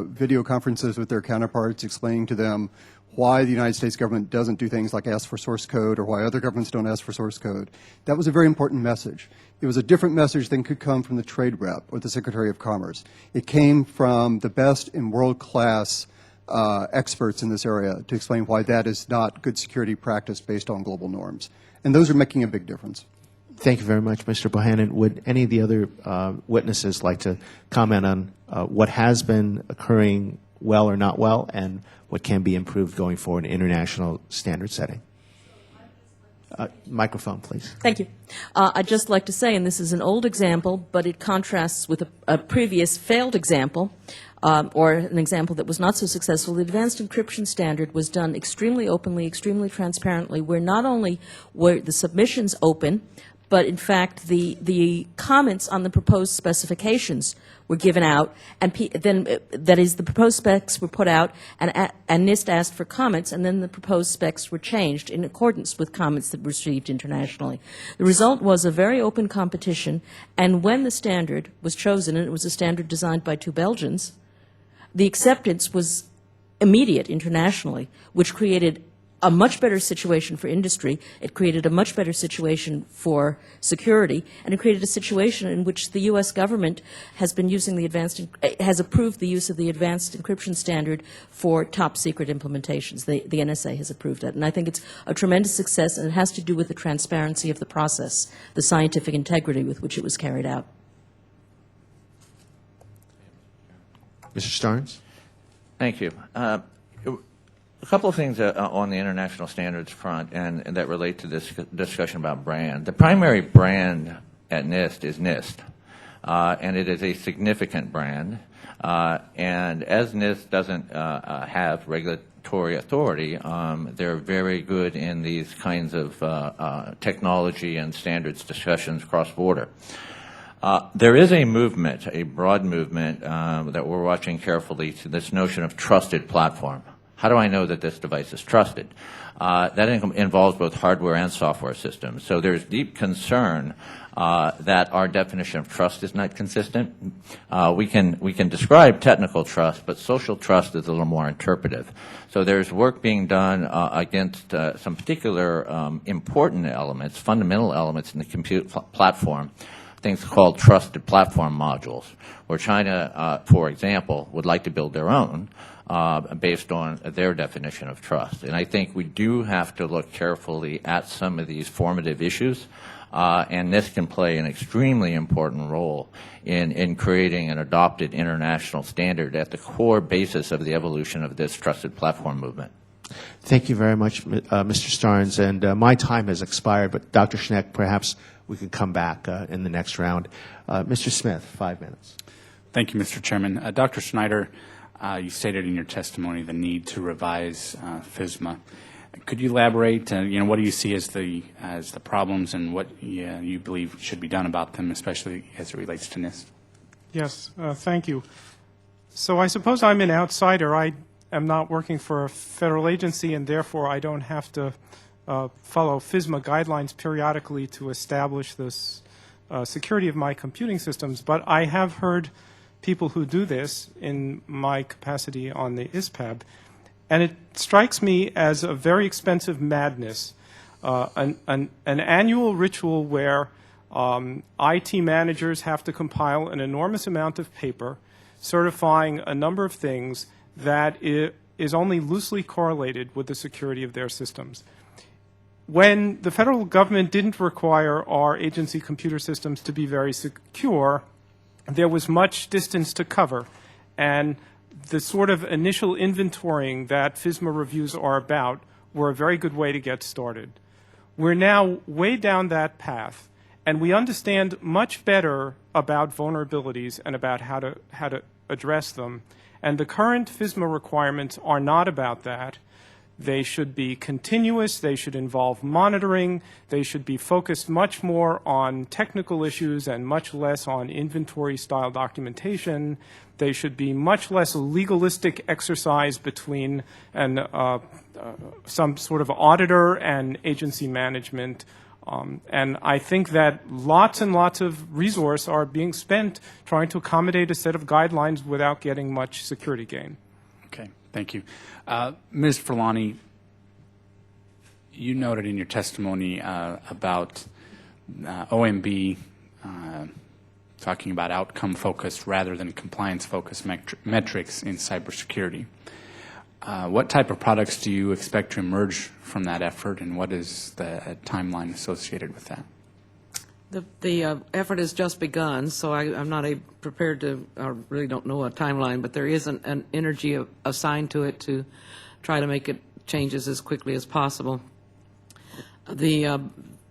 H: video conferences with their counterparts explaining to them why the United States government doesn't do things like ask for source code or why other governments don't ask for source code. That was a very important message. It was a different message than could come from the trade rep or the Secretary of Commerce. It came from the best and world-class experts in this area to explain why that is not good security practice based on global norms. And those are making a big difference.
A: Thank you very much, Mr. Bohannon. Would any of the other witnesses like to comment on what has been occurring well or not well, and what can be improved going forward in international standard setting? Microphone, please.
D: Thank you. I'd just like to say, and this is an old example, but it contrasts with a previous failed example, or an example that was not so successful. The advanced encryption standard was done extremely openly, extremely transparently, where not only were the submissions open, but in fact the comments on the proposed specifications were given out, and then that is the proposed specs were put out, and NIST asked for comments, and then the proposed specs were changed in accordance with comments that were received internationally. The result was a very open competition, and when the standard was chosen, and it was a standard designed by two Belgians, the acceptance was immediate internationally, which created a much better situation for industry. It created a much better situation for security, and it created a situation in which the U.S. government has been using has approved the use of the advanced encryption standard for top secret implementations. The NSA has approved it, and I think it's a tremendous success, and it has to do with the transparency of the process, the scientific integrity with which it was carried out.
A: Mr. Starnes?
F: Thank you. A couple of things on the international standards front and that relate to this discussion about brand. The primary brand at NIST is Nist, and it is a significant brand. And as NIST doesn't have regulatory authority, they're very good in these kinds of technology and standards discussions cross-border. There is a movement, a broad movement that we're watching carefully to this notion of trusted platform. How do I know that this device is trusted? That involves both hardware and software systems. So there's deep concern that our definition of trust is not consistent. We can describe technical trust, but social trust is a little more interpretive. So there's work being done against some particular important elements, fundamental elements in the compute platform, things called trusted platform modules, where China, for example, would like to build their own based on their definition of trust. And I think we do have to look carefully at some of these formative issues, and this can play an extremely important role in creating an adopted international standard at the core basis of the evolution of this trusted platform movement.
A: Thank you very much, Mr. Starnes. And my time has expired, but Dr. Schneck, perhaps we could come back in the next round. Mr. Smith, 5 minutes. Thank
B: you, Mr. Chairman. Dr. Schneider, you stated in your testimony the need to revise FISMA. Could you elaborate? What do you see as the problems, and what you believe should be done about them, especially as it relates to NIST?
G: Yes, thank you. So I suppose I'm an outsider. I am not working for a federal agency, and therefore I don't have to follow FISMA guidelines periodically to establish this security of my computing systems. But I have heard people who do this in my capacity on the ISPAB, and it strikes me as a very expensive madness, an annual ritual where IT managers have to compile an enormous amount of paper certifying a number of things that is only loosely correlated with the security of their systems. When the federal government didn't require our agency computer systems to be very secure, there was much distance to cover, and the sort of initial inventorying that FISMA reviews are about were a very good way to get started. We're now way down that path, and we understand much better about vulnerabilities and about how to address them. And the current FISMA requirements are not about that. They should be continuous, they should involve monitoring, they should be focused much more on technical issues and much less on inventory-style documentation. They should be much less a legalistic exercise between some sort of auditor and agency management. And I think that lots and lots of resource are being spent trying to accommodate a set of guidelines without getting much security gain.
B: Okay, thank you. Ms. Furlani, you noted in your testimony about OMB talking about outcome-focused rather than compliance-focused metrics in cybersecurity. What type of products do you expect to emerge from that effort, and what is the timeline associated with that?
C: The effort has just begun, so I'm not prepared to, I really don't know a timeline, but there is an energy assigned to it to try to make it changes as quickly as possible. The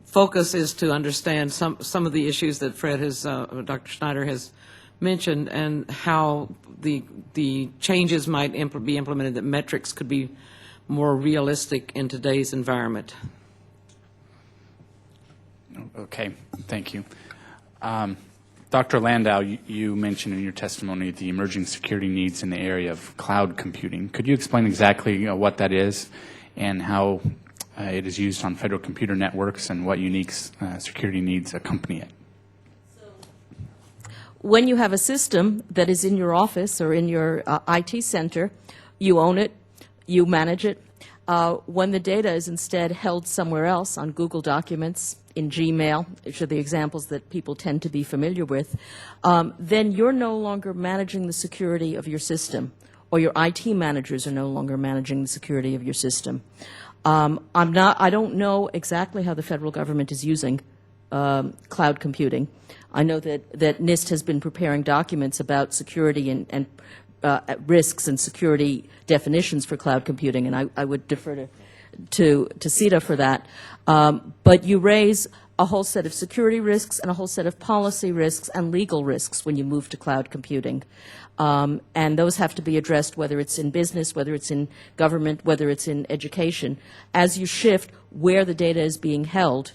C: focus is to understand some of the issues that Fred has, Dr. Schneider has mentioned, and how the changes might be implemented, that metrics could be more realistic in today's environment.
B: Okay, thank you. Dr. Landau, you mentioned in your testimony the emerging security needs in the area of cloud computing. Could you explain exactly what that is and how it is used on federal computer networks and what unique security needs accompany it?
D: When you have a system that is in your office or in your IT center, you own it, you manage it. When the data is instead held somewhere else on Google Documents, in Gmail, which are the examples that people tend to be familiar with, then you're no longer managing the security of your system, or your IT managers are no longer managing the security of your system. I don't know exactly how the federal government is using cloud computing. I know that Nist has been preparing documents about security and risks and security definitions for cloud computing, and I would defer to Cita for that. But you raise a whole set of security risks and a whole set of policy risks and legal risks when you move to cloud computing. And those have to be addressed, whether it's in business, whether it's in government, whether it's in education. As you shift where the data is being held,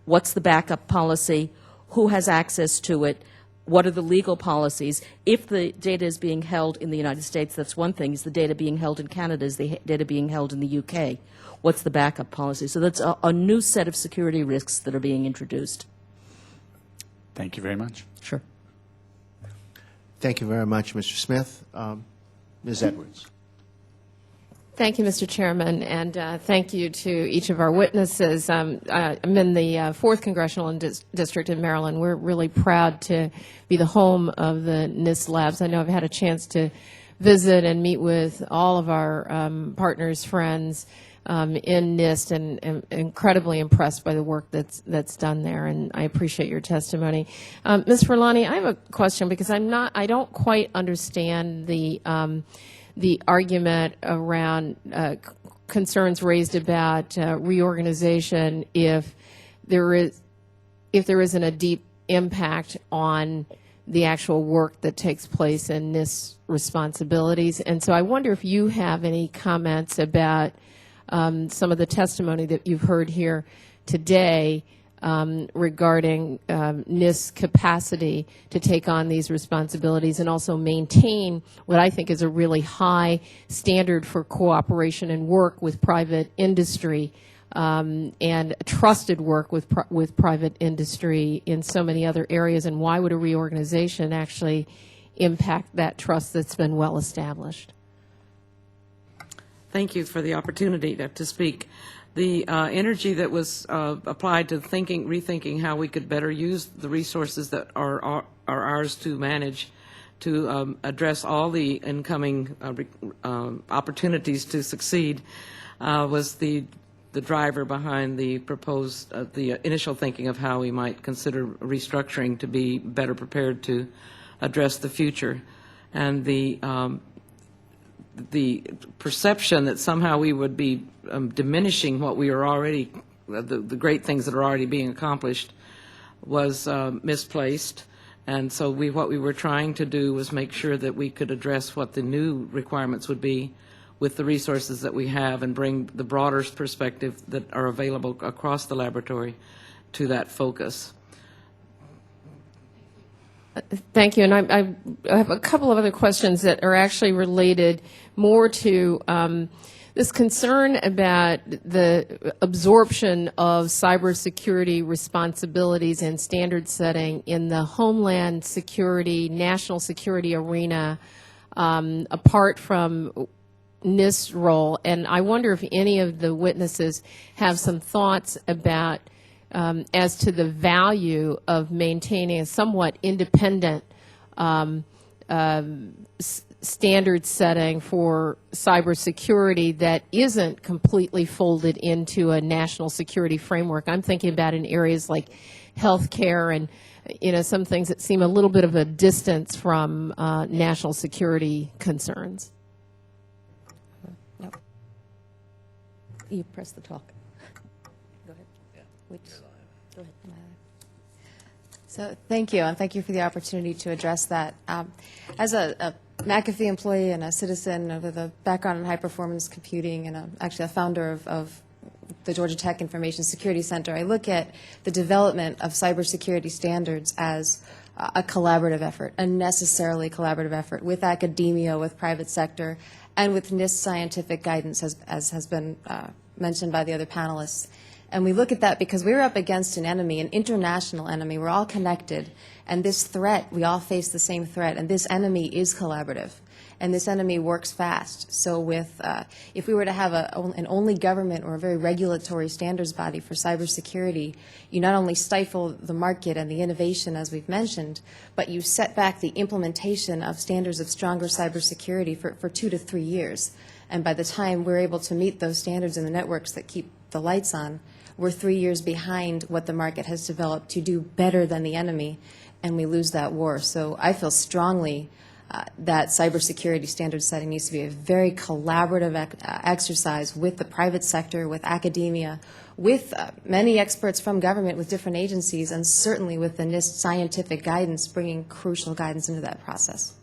D: what's the backup policy, who has access to it, what are the legal policies? If the data is being held in the United States, that's one thing. Is the data being held in Canada? Is the data being held in the UK? What's the backup policy? So that's a new set of security risks that are being introduced.
B: Thank you very much.
D: Sure.
A: Thank you very much, Mr. Smith. Ms. Edwards.
I: Thank you, Mr. Chairman, and thank you to each of our witnesses. I'm in the 4th Congressional District in Maryland. We're really proud to be the home of the Nist labs. I know I've had a chance to visit and meet with all of our partners, friends in Nist, and incredibly impressed by the work that's done there, and I appreciate your testimony. Ms. Furlani, I have a question because I don't quite understand the argument around concerns raised about reorganization if there isn't a deep impact on the actual work that takes place in NIST responsibilities. And so I wonder if you have any comments about some of the testimony that you've heard here today regarding NIST's capacity to take on these responsibilities and also maintain what I think is a really high standard for cooperation and work with private industry and trusted work with private industry in so many other areas, and why would a reorganization actually impact that trust that's been well established?
C: Thank you for the opportunity to speak. The energy that was applied to rethinking how we could better use the resources that are ours to manage to address all the incoming opportunities to succeed was the driver behind the proposed, the initial thinking of how we might consider restructuring to be better prepared to address the future. And the perception that somehow we would be diminishing what we are already, the great things that are already being accomplished was misplaced. And so what we were trying to do was make sure that we could address what the new requirements would be with the resources that we have and bring the broader perspective that are available across the laboratory to that focus.
I: Thank you. And I have a couple of other questions that are actually related more to this concern about the absorption of cybersecurity responsibilities and standard setting in the homeland security, national security arena, apart from Nist's role. And I wonder if any of the witnesses have some thoughts about as to the value of maintaining a somewhat independent standard setting for cybersecurity that isn't completely folded into a national security framework. I'm thinking about in areas like healthcare and some things that seem a little bit of a distance from national security concerns.
D: No. You press the talk. Go ahead. Yeah. Go ahead.
E: So thank you, and thank you for the opportunity to address that. As a McAfee employee and a citizen with a background in high-performance computing and actually a founder of the Georgia Tech Information Security Center, I look at the development of cybersecurity standards as a collaborative effort, a necessarily collaborative effort with academia, with private sector, and with Nist scientific guidance, as has been mentioned by the other panelists. And we look at that because we're up against an enemy, an international enemy. We're all connected. And this threat, we all face the same threat. And this enemy is collaborative. And this enemy works fast. So if we were to have an only government or a very regulatory standards body for cybersecurity, you not only stifle the market and the innovation, as we've mentioned, but you set back the implementation of standards of stronger cybersecurity for 2 to 3 years. And by the time we're able to meet those standards in the networks that keep the lights on, we're 3 years behind what the market has developed to do better than the enemy, and we lose that war. So I feel strongly that cybersecurity standard setting needs to be a very collaborative exercise with the private sector, with academia, with many experts from government, with different agencies, and certainly with the Nist scientific guidance, bringing crucial guidance into that process.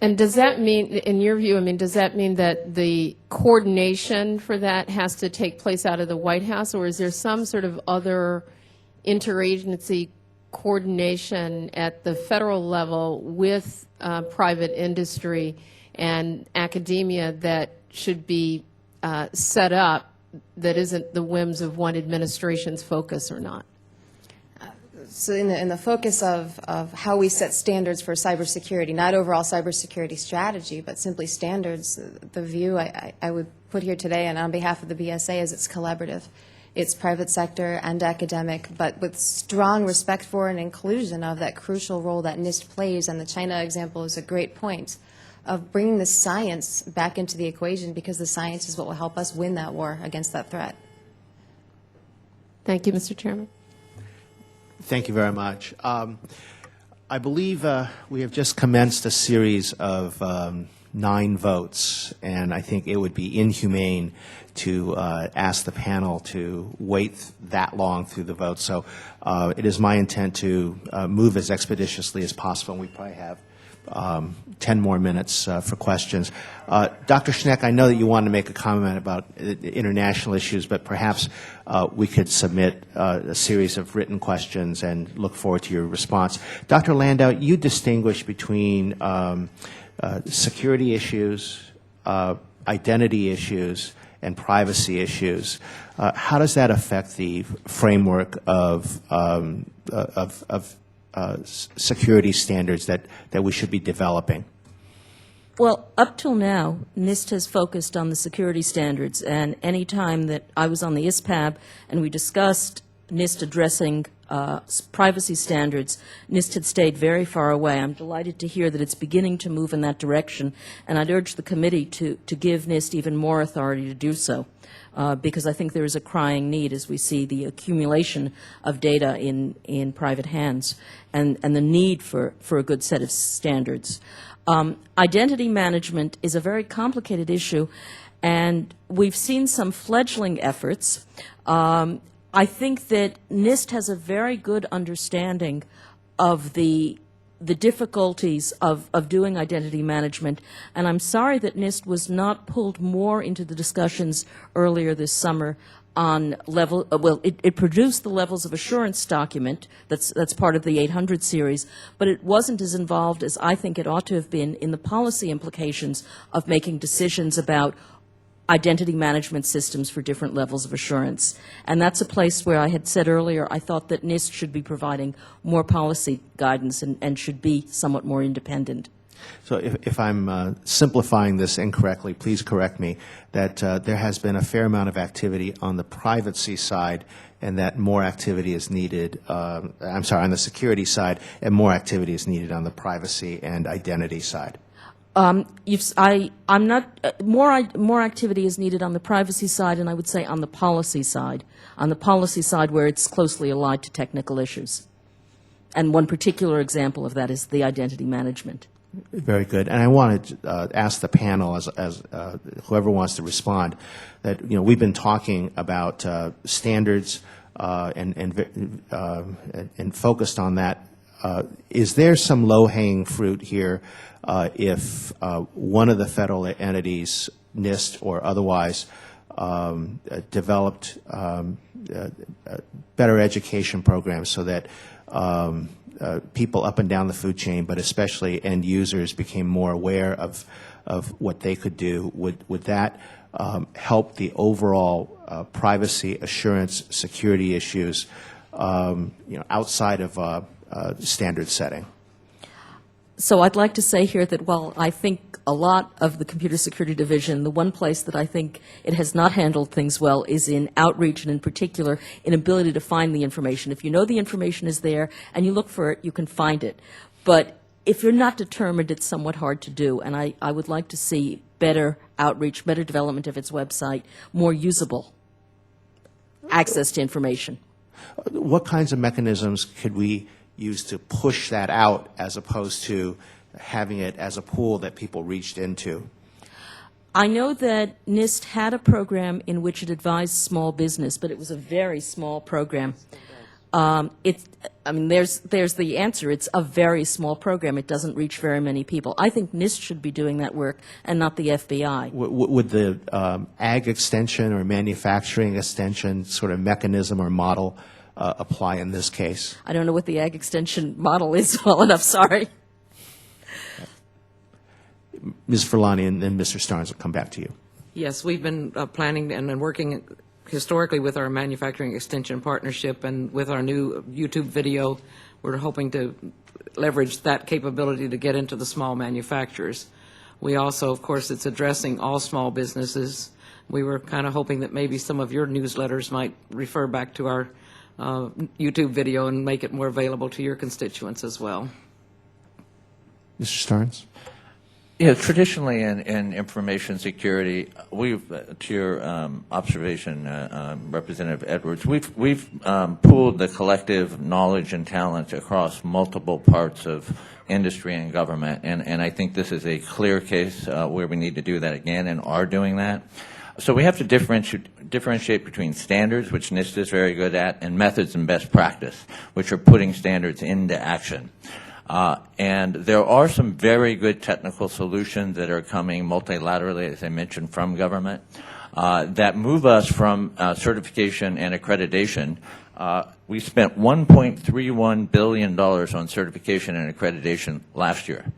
I: And does that mean, in your view, does that mean that the coordination for that has to take place out of the White House, or is there some sort of other interagency coordination at the federal level with private industry and academia that should be set up that isn't the whims of one administration's focus or not?
E: So in the focus of how we set standards for cybersecurity, not overall cybersecurity strategy, but simply standards, the view I would put here today and on behalf of the BSA is it's collaborative. It's private sector and academic, but with strong respect for and inclusion of that crucial role that Nist plays, and the China example is a great point of bringing the science back into the equation, because the science is what will help us win that war against that threat.
I: Thank you, Mr. Chairman.
A: Thank you very much. I believe we have just commenced a series of 9 votes, and I think it would be inhumane to ask the panel to wait that long through the vote. So it is my intent to move as expeditiously as possible, and we probably have 10 more minutes for questions. Dr. Schneck, I know that you wanted to make a comment about international issues, but perhaps we could submit a series of written questions and look forward to your response. Dr. Landau, you distinguish between security issues, identity issues, and privacy issues. How does that affect the framework of security standards that we should be developing?
D: Well, up till now, Nist has focused on the security standards, and any time that I was on the ISPAB and we discussed Nist addressing privacy standards, Nist had stayed very far away. I'm delighted to hear that it's beginning to move in that direction, and I'd urge the committee to give Nist even more authority to do so, because I think there is a crying need as we see the accumulation of data in private hands and the need for a good set of standards. Identity management is a very complicated issue, and we've seen some fledgling efforts. I think that Nist has a very good understanding of the the difficulties of doing identity management, and I'm sorry that Nist was not pulled more into the discussions earlier this summer on it produced the levels of assurance document that's part of the 800 series, but it wasn't as involved as I think it ought to have been in the policy implications of making decisions about identity management systems for different levels of assurance. And that's a place where I had said earlier I thought that Nist should be providing more policy guidance and should be somewhat more independent.
A: So if I'm simplifying this incorrectly, please correct me, that there has been a fair amount of activity on the privacy side and that more activity is needed, on the security side, and more activity is needed on the privacy and identity side.
D: More activity is needed on the privacy side, and I would say on the policy side. On the policy side, where it's closely allied to technical issues, and one particular example of that is the identity management.
A: Very good. And I want to ask the panel, as whoever wants to respond, that we've been talking about standards and focused on that. Is there some low-hanging fruit here if one of the federal entities, Nist or otherwise, developed better education programs so that people up and down the food chain, but especially end users, became more aware of what they could do? Would that help the overall privacy, assurance, security issues outside of standard setting?
D: So I'd like to say here that while I think a lot of the Computer Security Division, the one place that I think it has not handled things well is in outreach, and in particular in ability to find the information. If you know the information is there and you look for it, you can find it. But if you're not determined, it's somewhat hard to do, and I would like to see better outreach, better development of its website, more usable access to information.
A: What kinds of mechanisms could we use to push that out as opposed to having it as a pool that people reached into?
D: I know that Nist had a program in which it advised small business, but it was a very small program. There's the answer. It's a very small program. It doesn't reach very many people. I think Nist should be doing that work and not the FBI.
A: Would the ag extension or manufacturing extension sort of mechanism or model apply in this case?
D: I don't know what the ag extension model is well enough, sorry.
A: Ms. Furlani and then Mr. Starnes will come back to you.
C: Yes, we've been planning and working historically with our manufacturing extension partnership, and with our new YouTube video, we're hoping to leverage that capability to get into the small manufacturers. We also, of course, it's addressing all small businesses. We were kind of hoping that maybe some of your newsletters might refer back to our YouTube video and make it more available to your constituents as well.
A: Mr. Starnes?
F: Yeah, traditionally in information security, we've, to your observation, Representative Edwards, we've pooled the collective knowledge and talent across multiple parts of industry and government, and I think this is a clear case where we need to do that again and are doing that. So we have to differentiate between standards, which Nist is very good at, and methods and best practice, which are putting standards into action. And there are some very good technical solutions that are coming multilaterally, as I mentioned, from government, that move us from certification and accreditation. We spent $1.31 billion on certification and accreditation last year.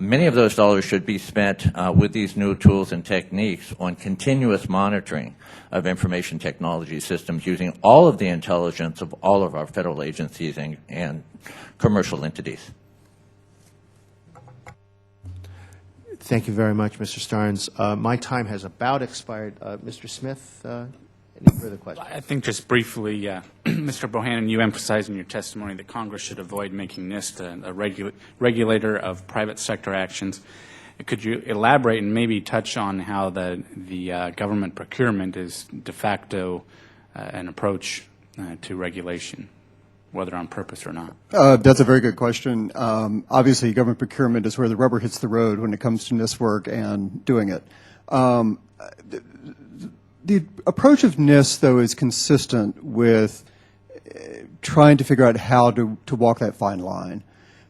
F: Many of those dollars should be spent with these new tools and techniques on continuous monitoring of information technology systems using all of the intelligence of all of our federal agencies and commercial entities.
A: Thank you very much, Mr. Starnes. My time has about expired. Mr. Smith, any further questions?
B: I think just briefly, Mr. Bohannon, you emphasized in your testimony that Congress should avoid making Nist a regulator of private sector actions. Could you elaborate and maybe touch on how the government procurement is de facto an approach to regulation, whether on purpose or not?
H: That's a very good question. Obviously, government procurement is where the rubber hits the road when it comes to NIST work and doing it. The approach of NIST, though, is consistent with trying to figure out how to walk that fine line.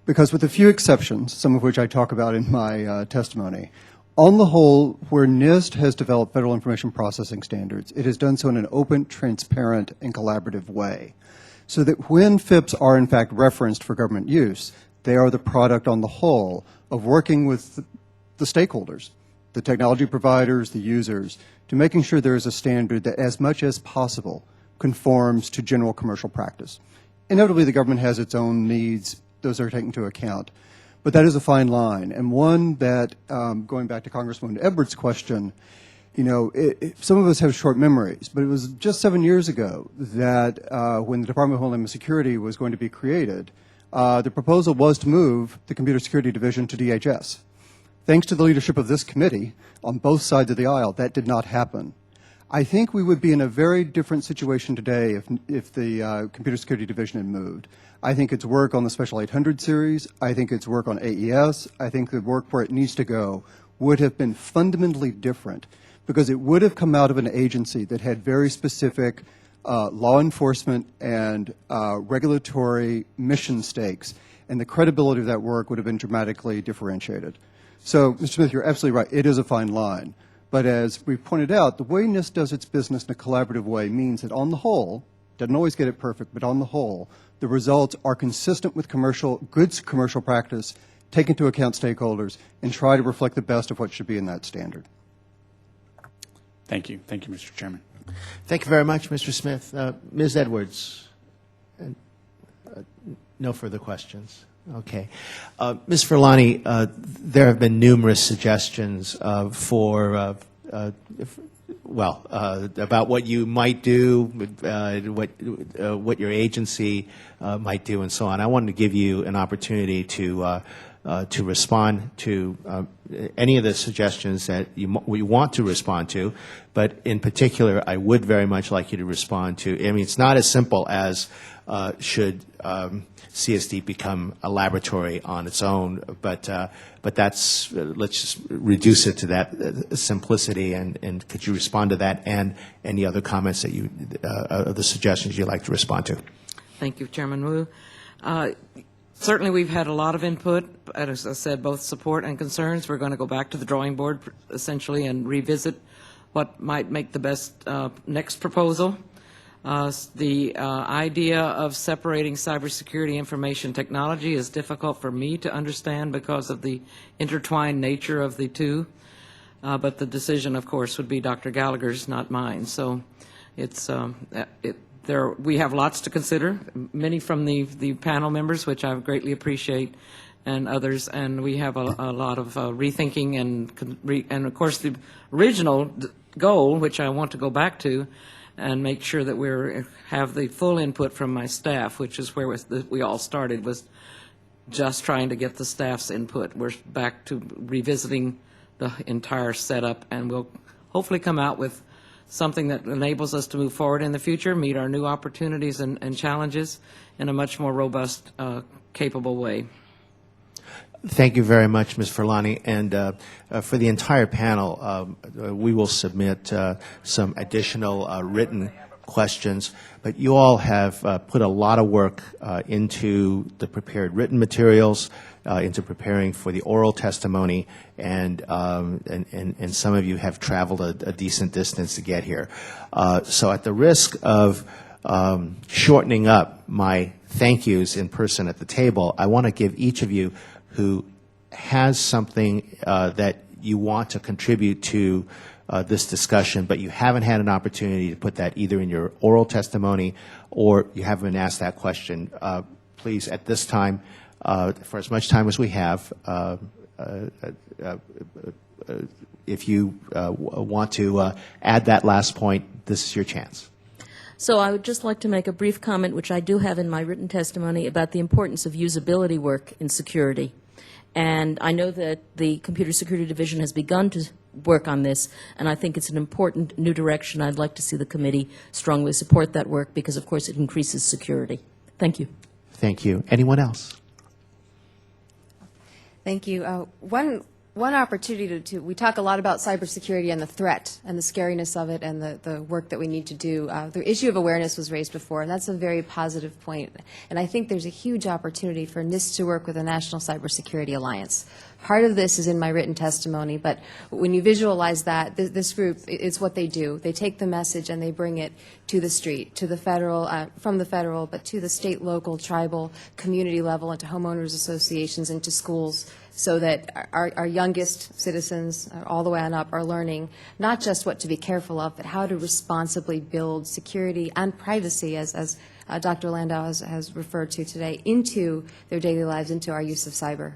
H: because with a few exceptions, some of which I talk about in my testimony, on the whole, where Nist has developed federal information processing standards, it has done so in an open, transparent, and collaborative way, so that when FIPS are in fact referenced for government use, they are the product on the whole of working with the stakeholders, the technology providers, the users, to making sure there is a standard that as much as possible conforms to general commercial practice. Inevitably, the government has its own needs. Those are taken into account. But that is a fine line, and one that, going back to Congresswoman Edwards' question, you know, some of us have short memories, but it was just 7 years ago that when the Department of Homeland Security was going to be created, the proposal was to move the Computer Security Division to DHS. Thanks to the leadership of this committee on both sides of the aisle, that did not happen. I think we would be in a very different situation today if the Computer Security Division had moved. I think its work on the Special 800 series, I think its work on AES, I think the work where it needs to go would have been fundamentally different, because it would have come out of an agency that had very specific law enforcement and regulatory mission stakes, and the credibility of that work would have been dramatically differentiated. So, Mr. Smith, you're absolutely right. It is a fine line. But as we pointed out, the way Nist does its business in a collaborative way means that on the whole, doesn't always get it perfect, but on the whole, the results are consistent with good commercial practice, take into account stakeholders, and try to reflect the best of what should be in that standard.
B: Thank you. Thank you, Mr. Chairman.
A: Thank you very much, Mr. Smith. Ms. Edwards, no further questions. Okay. Ms. Furlani, there have been numerous suggestions about what you might do, what your agency might do, and so on. I wanted to give you an opportunity to respond to any of the suggestions that you want to respond to, but in particular, I would very much like you to respond to. I mean, it's not as simple as should CSD become a laboratory on its own, but that's let's just reduce it to that simplicity. And could you respond to that and any other comments that the suggestions you'd like to respond to?
C: Thank you, Chairman Wu. Certainly, we've had a lot of input, as I said, both support and concerns. We're going to go back to the drawing board, essentially, and revisit what might make the best next proposal. The idea of separating cybersecurity information technology is difficult for me to understand because of the intertwined nature of the two. But the decision, of course, would be Dr. Gallagher's, not mine. So it's we have lots to consider, many from the panel members, which I greatly appreciate, and others, and we have a lot of rethinking and of course the original goal, which I want to go back to and make sure that we have the full input from my staff, which is where we all started, was just trying to get the staff's input. We're back to revisiting the entire setup, and we'll hopefully come out with something that enables us to move forward in the future, meet our new opportunities and challenges in a much more robust, capable way.
A: Thank you very much, Ms. Furlani. And for the entire panel, we will submit some additional written questions. But you all have put a lot of work into the prepared written materials, into preparing for the oral testimony, and some of you have traveled a decent distance to get here. So at the risk of shortening up my thank yous in person at the table, I want to give each of you who has something that you want to contribute to this discussion, but you haven't had an opportunity to put that either in your oral testimony or you haven't been asked that question, please, at this time, for as much time as we have, if you want to add that last point, this is your chance.
D: So I would just like to make a brief comment, which I do have in my written testimony, about the importance of usability work in security. And I know that the Computer Security Division has begun to work on this, and I think it's an important new direction. I'd like to see the committee strongly support that work because, of course, it increases security. Thank you.
A: Thank you. Anyone else?
E: Thank you. One one opportunity we talk a lot about cybersecurity and the threat and the scariness of it and the work that we need to do. The issue of awareness was raised before, and that's a very positive point. And I think there's a huge opportunity for Nist to work with the National Cybersecurity Alliance. Part of this is in my written testimony, but when you visualize that, this group, it's what they do. They take the message and they bring it to the street, to the federal, from the federal, but to the state, local, tribal, community level, and to homeowners associations and to schools, so that our youngest citizens, all the way on up, are learning not just what to be careful of, but how to responsibly build security and privacy, as Dr. Landau has referred to today, into their daily lives, into our use of cyber,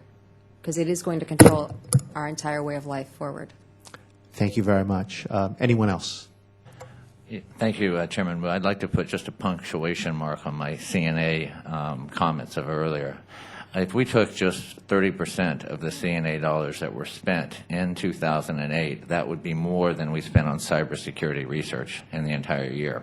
E: because it is going to control our entire way of life forward.
A: Thank you very much. Anyone else?
F: Thank you, Chairman. Well, I'd like to put just a punctuation mark on my CNA comments of earlier. If we took just 30% of the CNA dollars that were spent in 2008, that would be more than we spent on cybersecurity research in the entire year.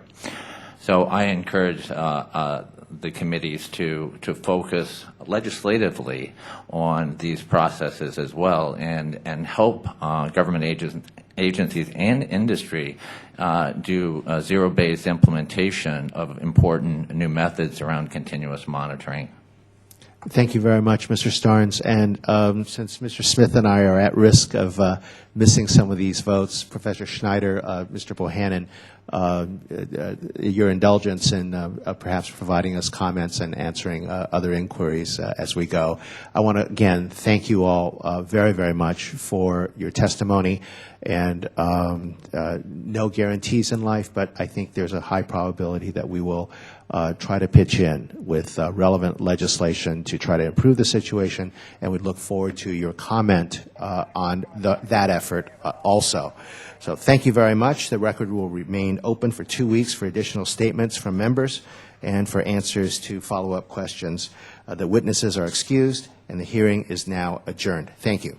F: So I encourage the committees to focus legislatively on these processes as well, and help government agencies and industry do zero-based implementation of important new methods around continuous monitoring.
A: Thank you very much, Mr. Starnes. And since Mr. Smith and I are at risk of missing some of these votes, Professor Schneider, Mr. Bohannon, your indulgence in perhaps providing us comments and answering other inquiries as we go. I want to, again, thank you all very, very much for your testimony. And no guarantees in life, but I think there's a high probability that we will try to pitch in with relevant legislation to try to improve the situation, and we look forward to your comment on that effort also. So thank you very much. The record will remain open for 2 weeks for additional statements from members and for answers to follow-up questions. The witnesses are excused, and the hearing is now adjourned. Thank you.